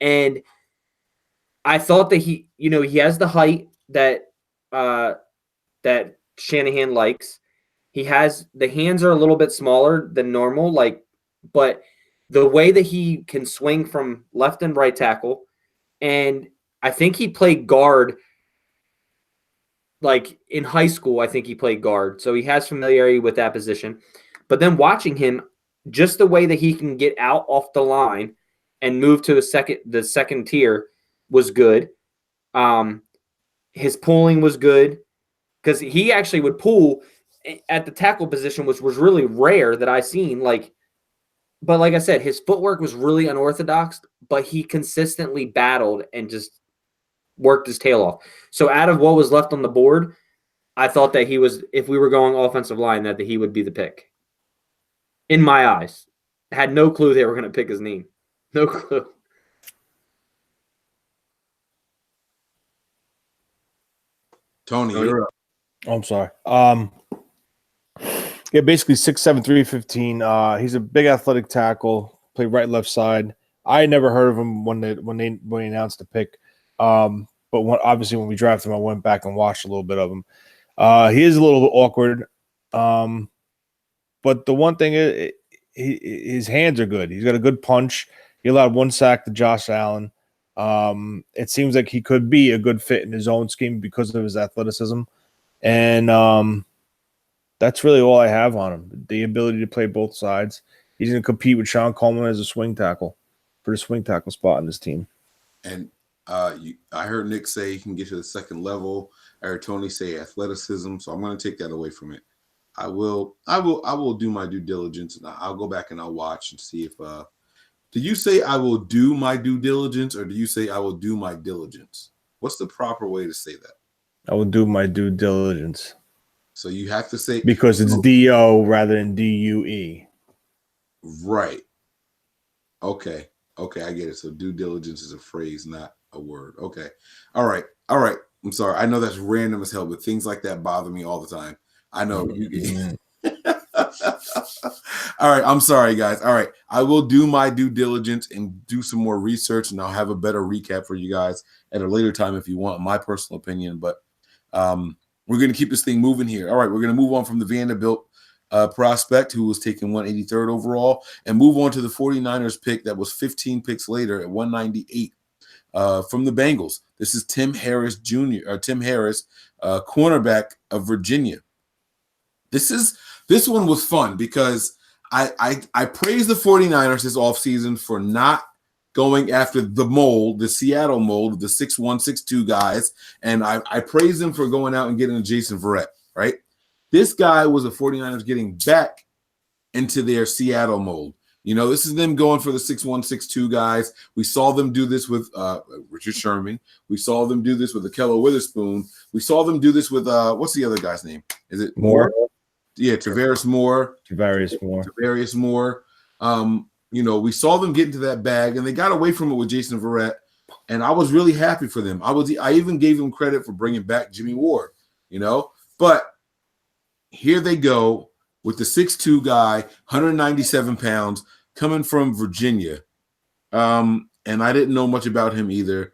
and I thought that he has the height that that Shanahan likes. The hands are a little bit smaller than normal, but the way that he can swing from left and right tackle, and I think he played guard. Like in high school, I think he played guard, so he has familiarity with that position. But then watching him, just the way that he can get out off the line and move to the second tier was good. His pulling was good because he actually would pull at the tackle position, which was really rare that I seen. But like I said, his footwork was really unorthodox, but he consistently battled and just worked his tail off. So out of what was left on the board, I thought that he was, if we were going offensive line, that he would be the pick. In my eyes. I had no clue they were going to pick his name. No clue. Tony, you're up. I'm sorry. Yeah, basically 6'7", 315. He's a big athletic tackle. Play right, left side. I had never heard of him when they announced the pick. But obviously when we drafted him, I went back and watched a little bit of him. He is a little bit awkward. But the one thing is, his hands are good. He's got a good punch. He allowed 1 sack to Josh Allen. It seems like he could be a good fit in his own scheme because of his athleticism. And that's really all I have on him. The ability to play both sides. He's going to compete with Sean Coleman as a swing tackle for the swing tackle spot in this team. And I heard Nick say he can get to the second level. I heard Tony say athleticism. So I'm going to take that away from it. I will do my due diligence, and I'll go back and I'll watch and see if. Did you say I will do my due diligence, or do you say I will do my diligence? What's the proper way to say that? I will do my due diligence. So you have to say, because it's D-O rather than D-U-E. Right. Okay, I get it. So due diligence is a phrase, not a word. Okay. All right. I'm sorry. I know that's random as hell, but things like that bother me all the time. I know. All right. I'm sorry, guys. All right. I will do my due diligence and do some more research, and I'll have a better recap for you guys at a later time if you want my personal opinion. But we're going to keep this thing moving here. All right. We're going to move on from the Vanderbilt prospect who was taken 183rd overall and move on to the 49ers pick that was 15 picks later at 198 from the Bengals. This is Tim Harris Jr. Cornerback of Virginia. This one was fun because I praised the 49ers this offseason for not going after the Seattle mold, the 6'1", 6'2" guys, and I praised them for going out and getting Jason Verrett, right? This guy was the 49ers getting back into their Seattle mold. You know, this is them going for the 6'1", 6'2" guys. We saw them do this with Richard Sherman. We saw them do this with Ahkello Witherspoon. We saw them do this with what's the other guy's name? Is it Moore? Yeah, Travarius Moore. Travarius Moore. You know, we saw them get into that bag, and they got away from it with Jason Verrett, and I was really happy for them. I even gave them credit for bringing back Jimmy Ward, you know. But here they go with the 6'2" guy, 197 pounds, coming from Virginia. And I didn't know much about him either.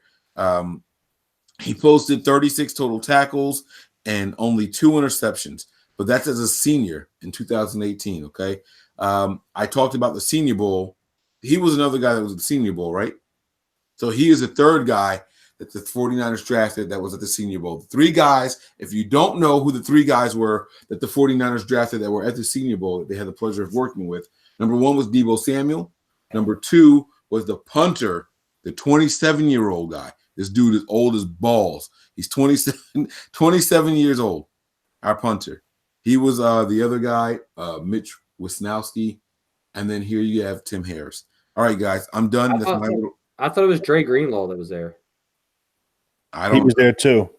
He posted 36 total tackles and only 2 interceptions, but that's as a senior in 2018, okay? I talked about the Senior Bowl. He was another guy that was at the Senior Bowl, right? So he is the third guy that the 49ers drafted that was at the Senior Bowl. The 3 guys, if you don't know who the 3 guys were that the 49ers drafted that were at the Senior Bowl that they had the pleasure of working with, number 1 was Deebo Samuel. Number 2 was the punter, the 27-year-old guy. This dude is old as balls. He's 27 years old, our punter. He was the other guy, Mitch Wisnowski. And then here you have Tim Harris. All right, guys, I'm done. I thought it was Dre Greenlaw that was there. He was there too.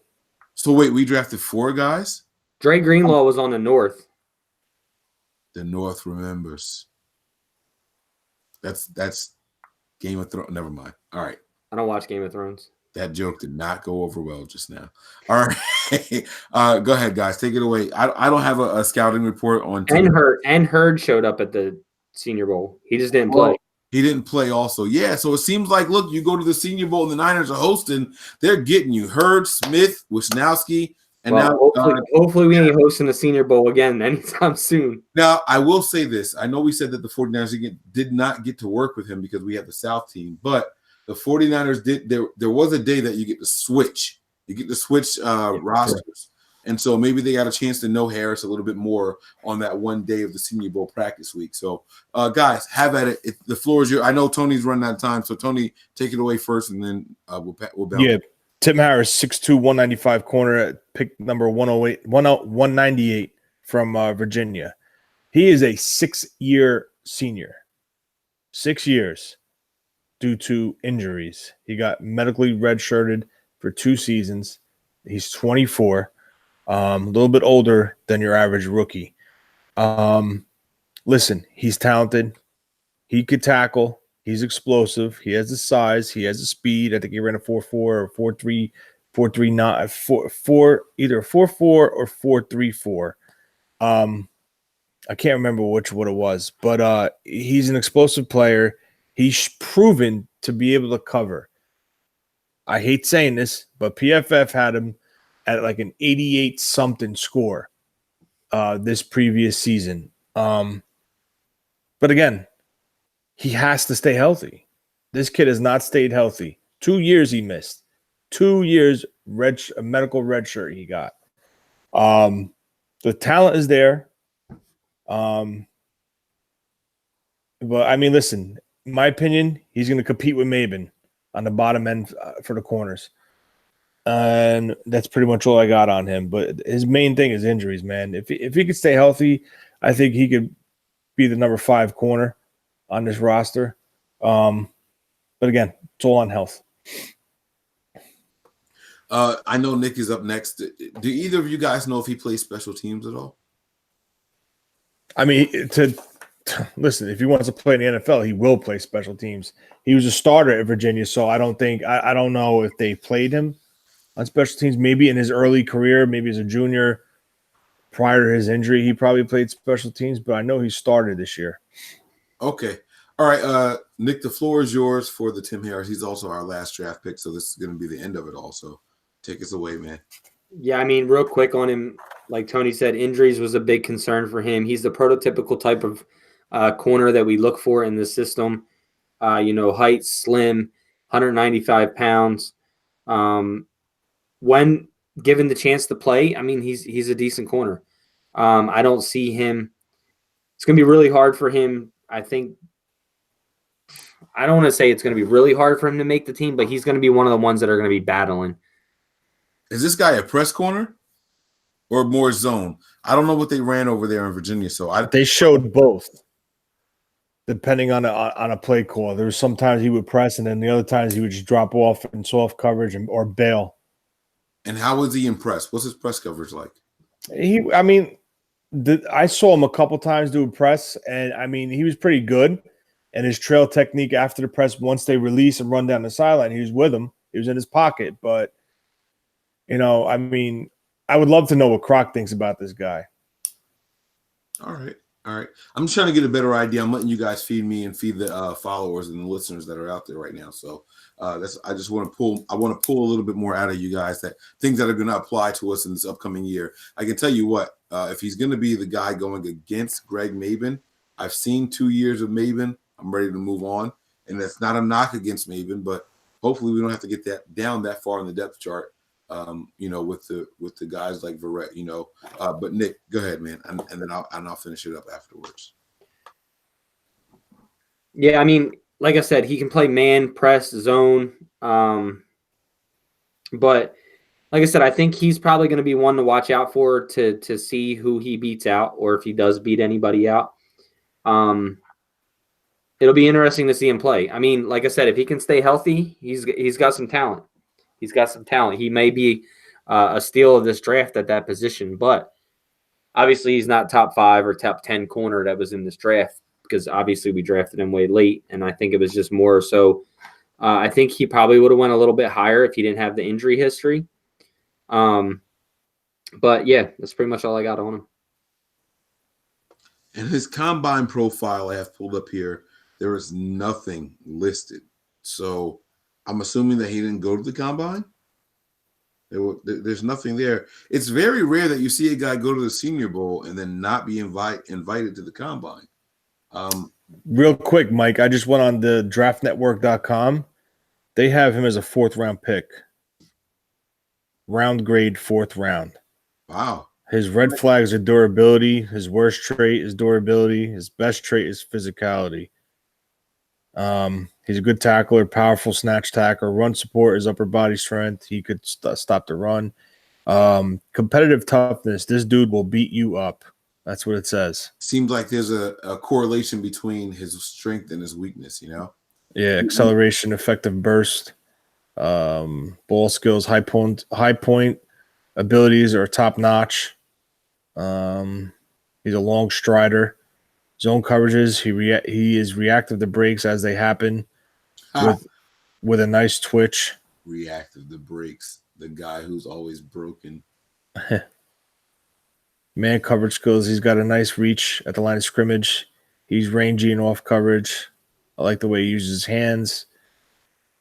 So wait, we drafted 4 guys? Dre Greenlaw was on the North. The North remembers. That's Game of Thrones. Never mind. All right. I don't watch Game of Thrones. That joke did not go over well just now. All right. Go ahead, guys. Take it away. I don't have a scouting report on And Hurd showed up at the Senior Bowl. He just didn't play. He didn't play also. Yeah, so it seems like, look, you go to the Senior Bowl and the Niners are hosting, they're getting you. Hurd, Smith, Wisnowski, and hopefully we ain't hosting the Senior Bowl again anytime soon. Now, I will say this. I know we said that the 49ers did not get to work with him because we had the South team, but the 49ers did. There was a day that you get to switch. You get to switch rosters. And so maybe they got a chance to know Harris a little bit more on that one day of the Senior Bowl practice week. So, guys, have at it. The floor is yours. I know Tony's running out of time, so Tony, take it away first, and then we'll bounce. Yeah, Tim Harris, 6'2", 195 corner at pick number 198 from Virginia. He is a 6-year senior. 6 years due to injuries. He got medically redshirted for 2 seasons. He's 24. A little bit older than your average rookie. Listen, he's talented. He could tackle. He's explosive. He has the size. He has the speed. I think he ran a 4.4 or 4.3, 4.39, either 4.4 or 4.34. I can't remember what it was, but he's an explosive player. He's proven to be able to cover. I hate saying this, but PFF had him at like an 88 something score this previous season. But again, he has to stay healthy. This kid has not stayed healthy. 2 years he missed. 2 years a medical red shirt he got. The talent is there. But I mean, listen, in my opinion, he's going to compete with Maben on the bottom end for the corners. And that's pretty much all I got on him. But his main thing is injuries, man. If he could stay healthy, I think he could be the number 5 corner on this roster. But again, it's all on health. I know Nick is up next. Do either of you guys know if he plays special teams at all? I mean, listen, if he wants to play in the NFL, he will play special teams. He was a starter at Virginia, so I don't know if they played him on special teams. Maybe in his early career, maybe as a junior, prior to his injury, he probably played special teams, but I know he started this year. Okay. All right, Nick, the floor is yours for the Tim Harris. He's also our last draft pick, so this is going to be the end of it all. So take us away, man. Yeah, I mean, real quick on him, like Tony said, injuries was a big concern for him. He's the prototypical type of corner that we look for in the system. Height, slim, 195 pounds. When given the chance to play, I mean, he's a decent corner. I don't see him. It's going to be really hard for him. I don't want to say it's going to be really hard for him to make the team, but he's going to be one of the ones that are going to be battling. Is this guy a press corner or more zone? I don't know what they ran over there in Virginia, so they showed both, depending on a play call. There was sometimes he would press, and then the other times he would just drop off in soft coverage or bail. And how was he impressed? What's his press coverage like? I saw him a couple times do a press, and I mean, he was pretty good. And his trail technique after the press, once they release and run down the sideline, he was with him. He was in his pocket. But, I mean, I would love to know what Croc thinks about this guy. All right. I'm just trying to get a better idea. I'm letting you guys feed me and feed the followers and the listeners that are out there right now. So I just want to pull a little bit more out of you guys, that things that are going to apply to us in this upcoming year. I can tell you what, if he's going to be the guy going against Greg Maben, I've seen 2 years of Maben. I'm ready to move on. And that's not a knock against Maben, but hopefully we don't have to get that down that far in the depth chart. With the guys like Verrett, but Nick, go ahead, man. And then I'll finish it up afterwards. Yeah. I mean, like I said, he can play man, press, zone. But like I said, I think he's probably going to be one to watch out for to see who he beats out, or if he does beat anybody out. It'll be interesting to see him play. I mean, like I said, if he can stay healthy, he's got some talent. He's got some talent. He may be a steal of this draft at that position, but obviously he's not top 5 or top 10 corner that was in this draft, because obviously we drafted him way late, and I think it was just more so. I think he probably would have went a little bit higher if he didn't have the injury history. But yeah, that's pretty much all I got on him. And his combine profile I have pulled up here, there is nothing listed. So I'm assuming that he didn't go to the combine. There's nothing there. It's very rare that you see a guy go to the Senior Bowl and then not be invited to the combine. Real quick, Mike, I just went on the draftnetwork.com. They have him as a 4th round pick. Round grade 4th round. Wow. His red flags are durability. His worst trait is durability. His best trait is physicality. He's a good tackler, powerful snatch tackler, run support, his upper body strength. He could stop the run. Competitive toughness. This dude will beat you up. That's what it says. Seems like there's a correlation between his strength and his weakness, Yeah, acceleration, effective burst, ball skills, high point abilities are top notch. He's a long strider. Zone coverages, he is reactive to breaks as they happen, with a nice twitch. Reactive to breaks, the guy who's always broken. Man coverage skills. He's got a nice reach at the line of scrimmage. He's rangy and off coverage. I like the way he uses his hands.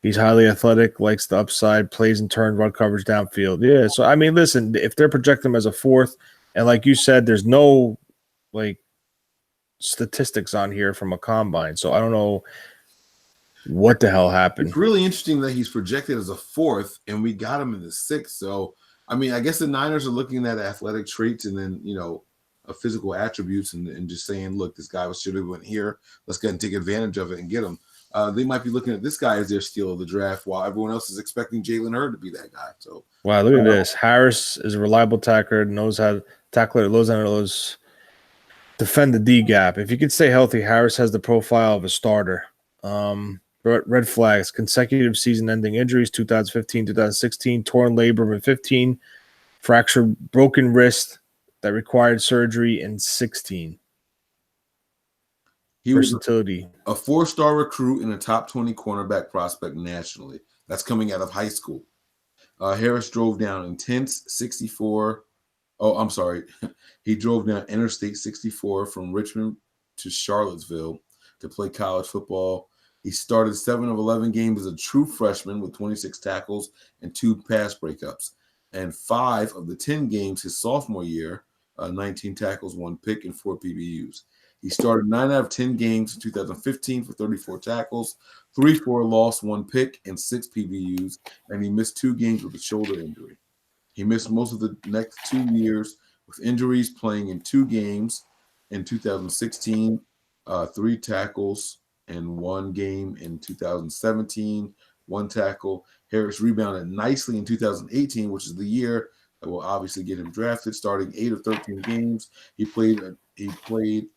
He's highly athletic, likes the upside, plays and turn, run coverage downfield. Yeah, so, I mean, listen, if they're projecting him as a fourth, and like you said, there's no, like, statistics on here from a combine, so I don't know what the hell happened. It's really interesting that he's projected as a fourth, and we got him in the sixth. So, I mean, I guess the Niners are looking at athletic traits and then, physical attributes and just saying, look, this guy should have went here. Let's go ahead and take advantage of it and get him. They might be looking at this guy as their steal of the draft while everyone else is expecting Jalen Hurd to be that guy. So, wow, look at this. Harris is a reliable tackler, knows how to tackle it, knows defend the D gap. If you can stay healthy, Harris has the profile of a starter. Red flags, consecutive season-ending injuries, 2015, 2016, torn labrum in 15, fractured broken wrist that required surgery in 16. he was Versatility. a 4-star recruit and a top 20 cornerback prospect nationally. That's coming out of high school. Harris drove down intense 64. Oh, I'm sorry. He drove down Interstate 64 from Richmond to Charlottesville to play college football. He started 7 of 11 games as a true freshman with 26 tackles and 2 pass breakups. And 5 of the 10 games his sophomore year, 19 tackles, 1 pick, and 4 PBUs. He started 9 out of 10 games in 2015 for 34 tackles, 3 for a loss, 1 pick, and 6 PBUs. And he missed 2 games with a shoulder injury. He missed most of the next 2 years with injuries, playing in 2 games in 2016, 3 tackles, and 1 game in 2017, 1 tackle. Harris rebounded nicely in 2018, which is the year that will obviously get him drafted, starting 8 of 13 games. He played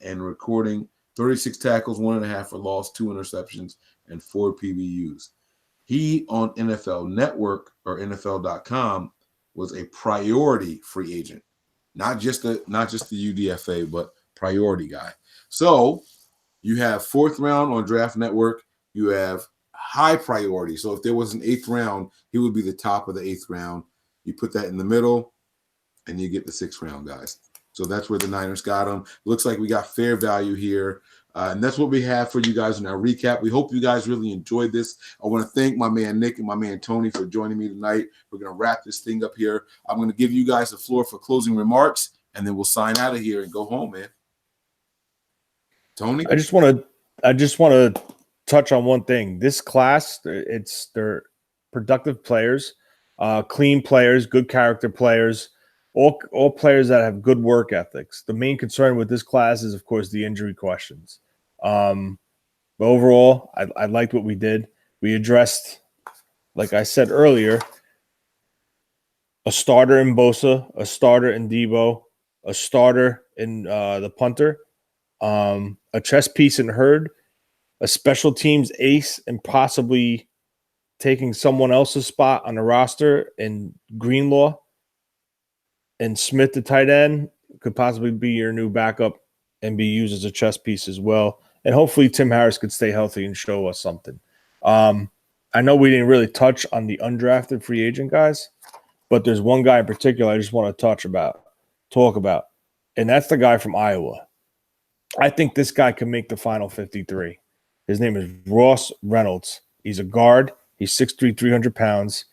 and recording 36 tackles, 1.5 for loss, 2 interceptions, and 4 PBUs. He on NFL Network or NFL.com was a priority free agent, not just the UDFA, but priority guy. So you have 4th round on Draft Network. You have high priority. So if there was an 8th round, he would be the top of the 8th round. You put that in the middle, and you get the 6th round guys. So that's where the Niners got him. Looks like we got fair value here. And that's what we have for you guys in our recap. We hope you guys really enjoyed this. I want to thank my man Nick and my man Tony for joining me tonight. We're going to wrap this thing up here. I'm going to give you guys the floor for closing remarks, and then we'll sign out of here and go home, man. Tony? I just want to touch on one thing. This class, they're productive players, clean players, good character players, all players that have good work ethics. The main concern with this class is, of course, the injury questions. But overall, I liked what we did. We addressed, like I said earlier, a starter in Bosa, a starter in Debo, a starter in the punter, a chess piece in Hurd, a special teams ace, and possibly taking someone else's spot on the roster in Greenlaw, and Smith, the tight end, could possibly be your new backup and be used as a chess piece as well. And hopefully Tim Harris could stay healthy and show us something. I know we didn't really touch on the undrafted free agent guys, but there's one guy in particular I just want to talk about, and that's the guy from Iowa. I think this guy can make the final 53. His name is Ross Reynolds. He's a guard. He's 6'3", 300 pounds.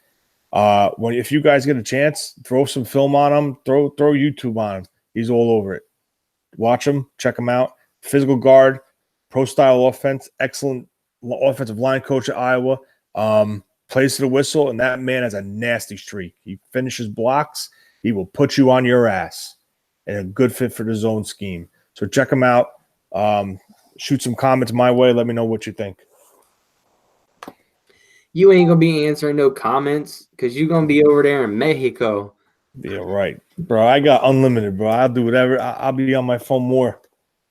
If you guys get a chance, throw some film on him. Throw YouTube on him. He's all over it. Watch him. Check him out. Physical guard, pro-style offense, excellent offensive line coach at Iowa. Plays to the whistle, and that man has a nasty streak. He finishes blocks. He will put you on your ass. And a good fit for the zone scheme. So check him out. Shoot some comments my way. Let me know what you think. You ain't going to be answering no comments because you're going to be over there in Mexico. Yeah, right. Bro, I got unlimited, bro. I'll do whatever. I'll be on my phone more.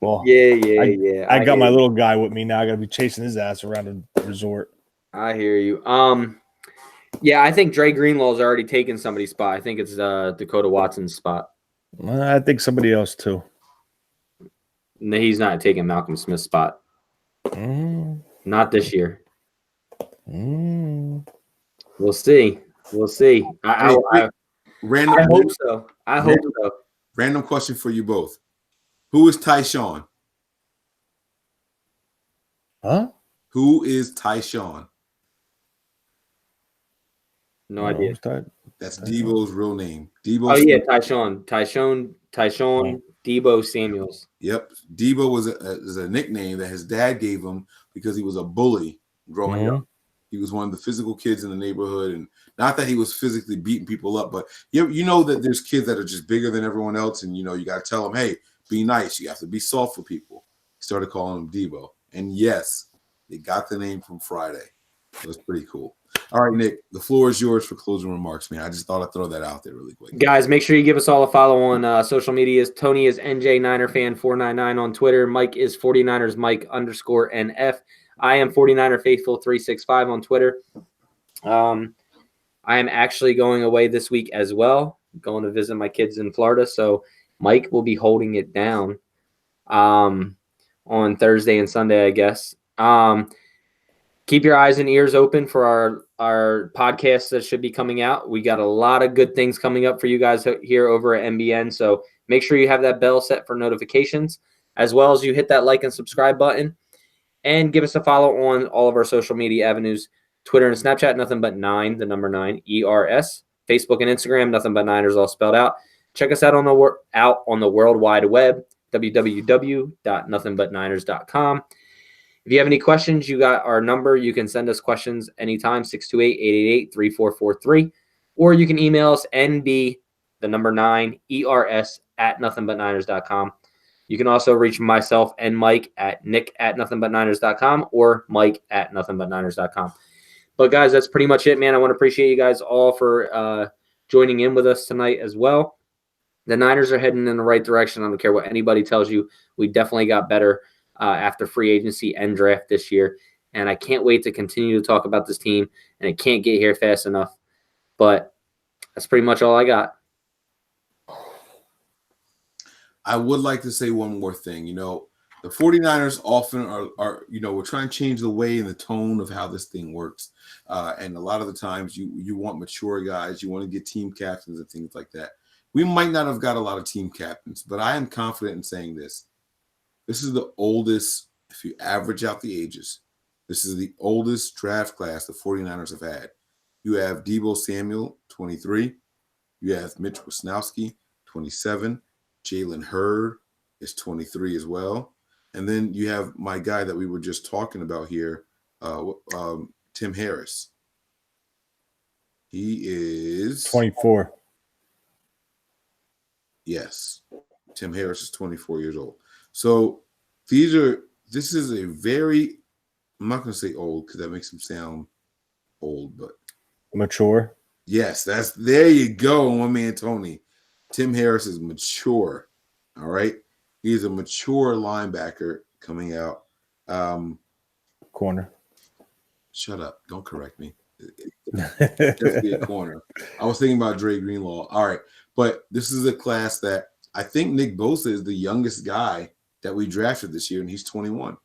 Well, Yeah. I got my little guy with me now. I got to be chasing his ass around the resort. I hear you. Yeah, I think Dre Greenlaw's already taken somebody's spot. I think it's Dakota Watson's spot. I think somebody else too. No, he's not taking Malcolm Smith's spot. Not this year. We'll see. I hope so. Random question for you both. Who is Tyshawn? Huh? Who is Tyshawn? No idea. Who's that? That's Tyshawn? Debo's real name. Debo. Oh yeah, Tyshawn Debo Samuels. Yep. Debo is a nickname that his dad gave him because he was a bully growing up. He was one of the physical kids in the neighborhood, and not that he was physically beating people up, but you know that there's kids that are just bigger than everyone else, and you know you got to tell them, hey, be nice. You have to be soft for people. He started calling him Debo, and yes, they got the name from Friday. It was pretty cool. All right, Nick, the floor is yours for closing remarks, man. I just thought I'd throw that out there really quick. Guys, make sure you give us all a follow on social medias. Tony is NJ Niner Fan 499 on Twitter. Mike is 49ers Mike _NF. I am 49er Faithful 365 on Twitter. I am actually going away this week as well, going to visit my kids in Florida. So Mike will be holding it down on Thursday and Sunday, I guess. Keep your eyes and ears open for our podcasts that should be coming out. We got a lot of good things coming up for you guys here over at MBN. So make sure you have that bell set for notifications, as well as you hit that like and subscribe button, and give us a follow on all of our social media avenues, Twitter and Snapchat, nothing but 9, the number 9, ERS, Facebook and Instagram, nothing but Niners, all spelled out. Check us out on the World Wide Web, www.nothingbutniners.com. If you have any questions, you got our number. You can send us questions anytime, 628-888-3443. Or you can email us nb, the number 9, ERS, at nothingbutniners.com. You can also reach myself and Mike at nick@nothingbutniners.com or mike@nothingbutniners.com. But, guys, that's pretty much it, man. I want to appreciate you guys all for joining in with us tonight as well. The Niners are heading in the right direction. I don't care what anybody tells you. We definitely got better after free agency and draft this year. And I can't wait to continue to talk about this team, and it can't get here fast enough. But that's pretty much all I got. I would like to say one more thing. You know, the 49ers often are we're trying to change the way and the tone of how this thing works. And a lot of the times you want mature guys, you want to get team captains and things like that. We might not have got a lot of team captains, but I am confident in saying this. This is the oldest, if you average out the ages, this is the oldest draft class the 49ers have had. You have Debo Samuel, 23. You have Mitch Wisnowski, 27. Jalen Hurd is 23 as well. And then you have my guy that we were just talking about here, Tim Harris. He is 24. Yes. Tim Harris is 24 years old. So this is a very, I'm not going to say old because that makes him sound old, but Mature. yes, there you go, my man Tony. Tim Harris is mature. All right. He's a mature linebacker coming out. Corner. Shut up. Don't correct me. Just be a corner. I was thinking about Dre Greenlaw. All right. But this is a class that I think Nick Bosa is the youngest guy that we drafted this year, and he's 21.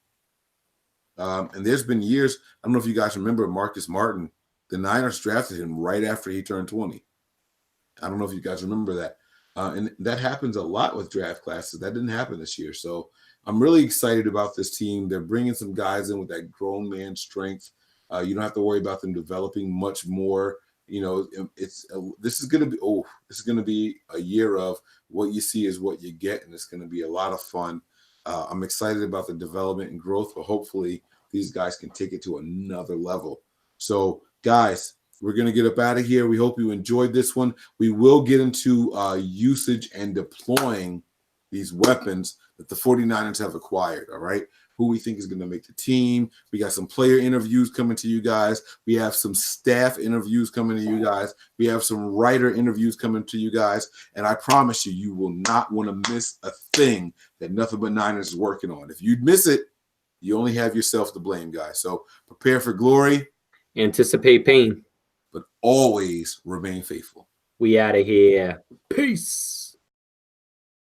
And there's been years, I don't know if you guys remember Marcus Martin. The Niners drafted him right after he turned 20. I don't know if you guys remember that. And that happens a lot with draft classes. That didn't happen this year. So I'm really excited about this team. They're bringing some guys in with that grown man strength. You don't have to worry about them developing much more. You know, this is going to be a year of what you see is what you get, and it's going to be a lot of fun. I'm excited about the development and growth, but hopefully these guys can take it to another level. So, guys, we're going to get up out of here. We hope you enjoyed this one. We will get into usage and deploying these weapons that the 49ers have acquired, all right? Who we think is going to make the team. We got some player interviews coming to you guys. We have some staff interviews coming to you guys. We have some writer interviews coming to you guys. And I promise you, you will not want to miss a thing that Nothing But Niners is working on. If you'd miss it, you only have yourself to blame, guys. So prepare for glory. Anticipate pain. But always remain faithful. We out of here. Peace.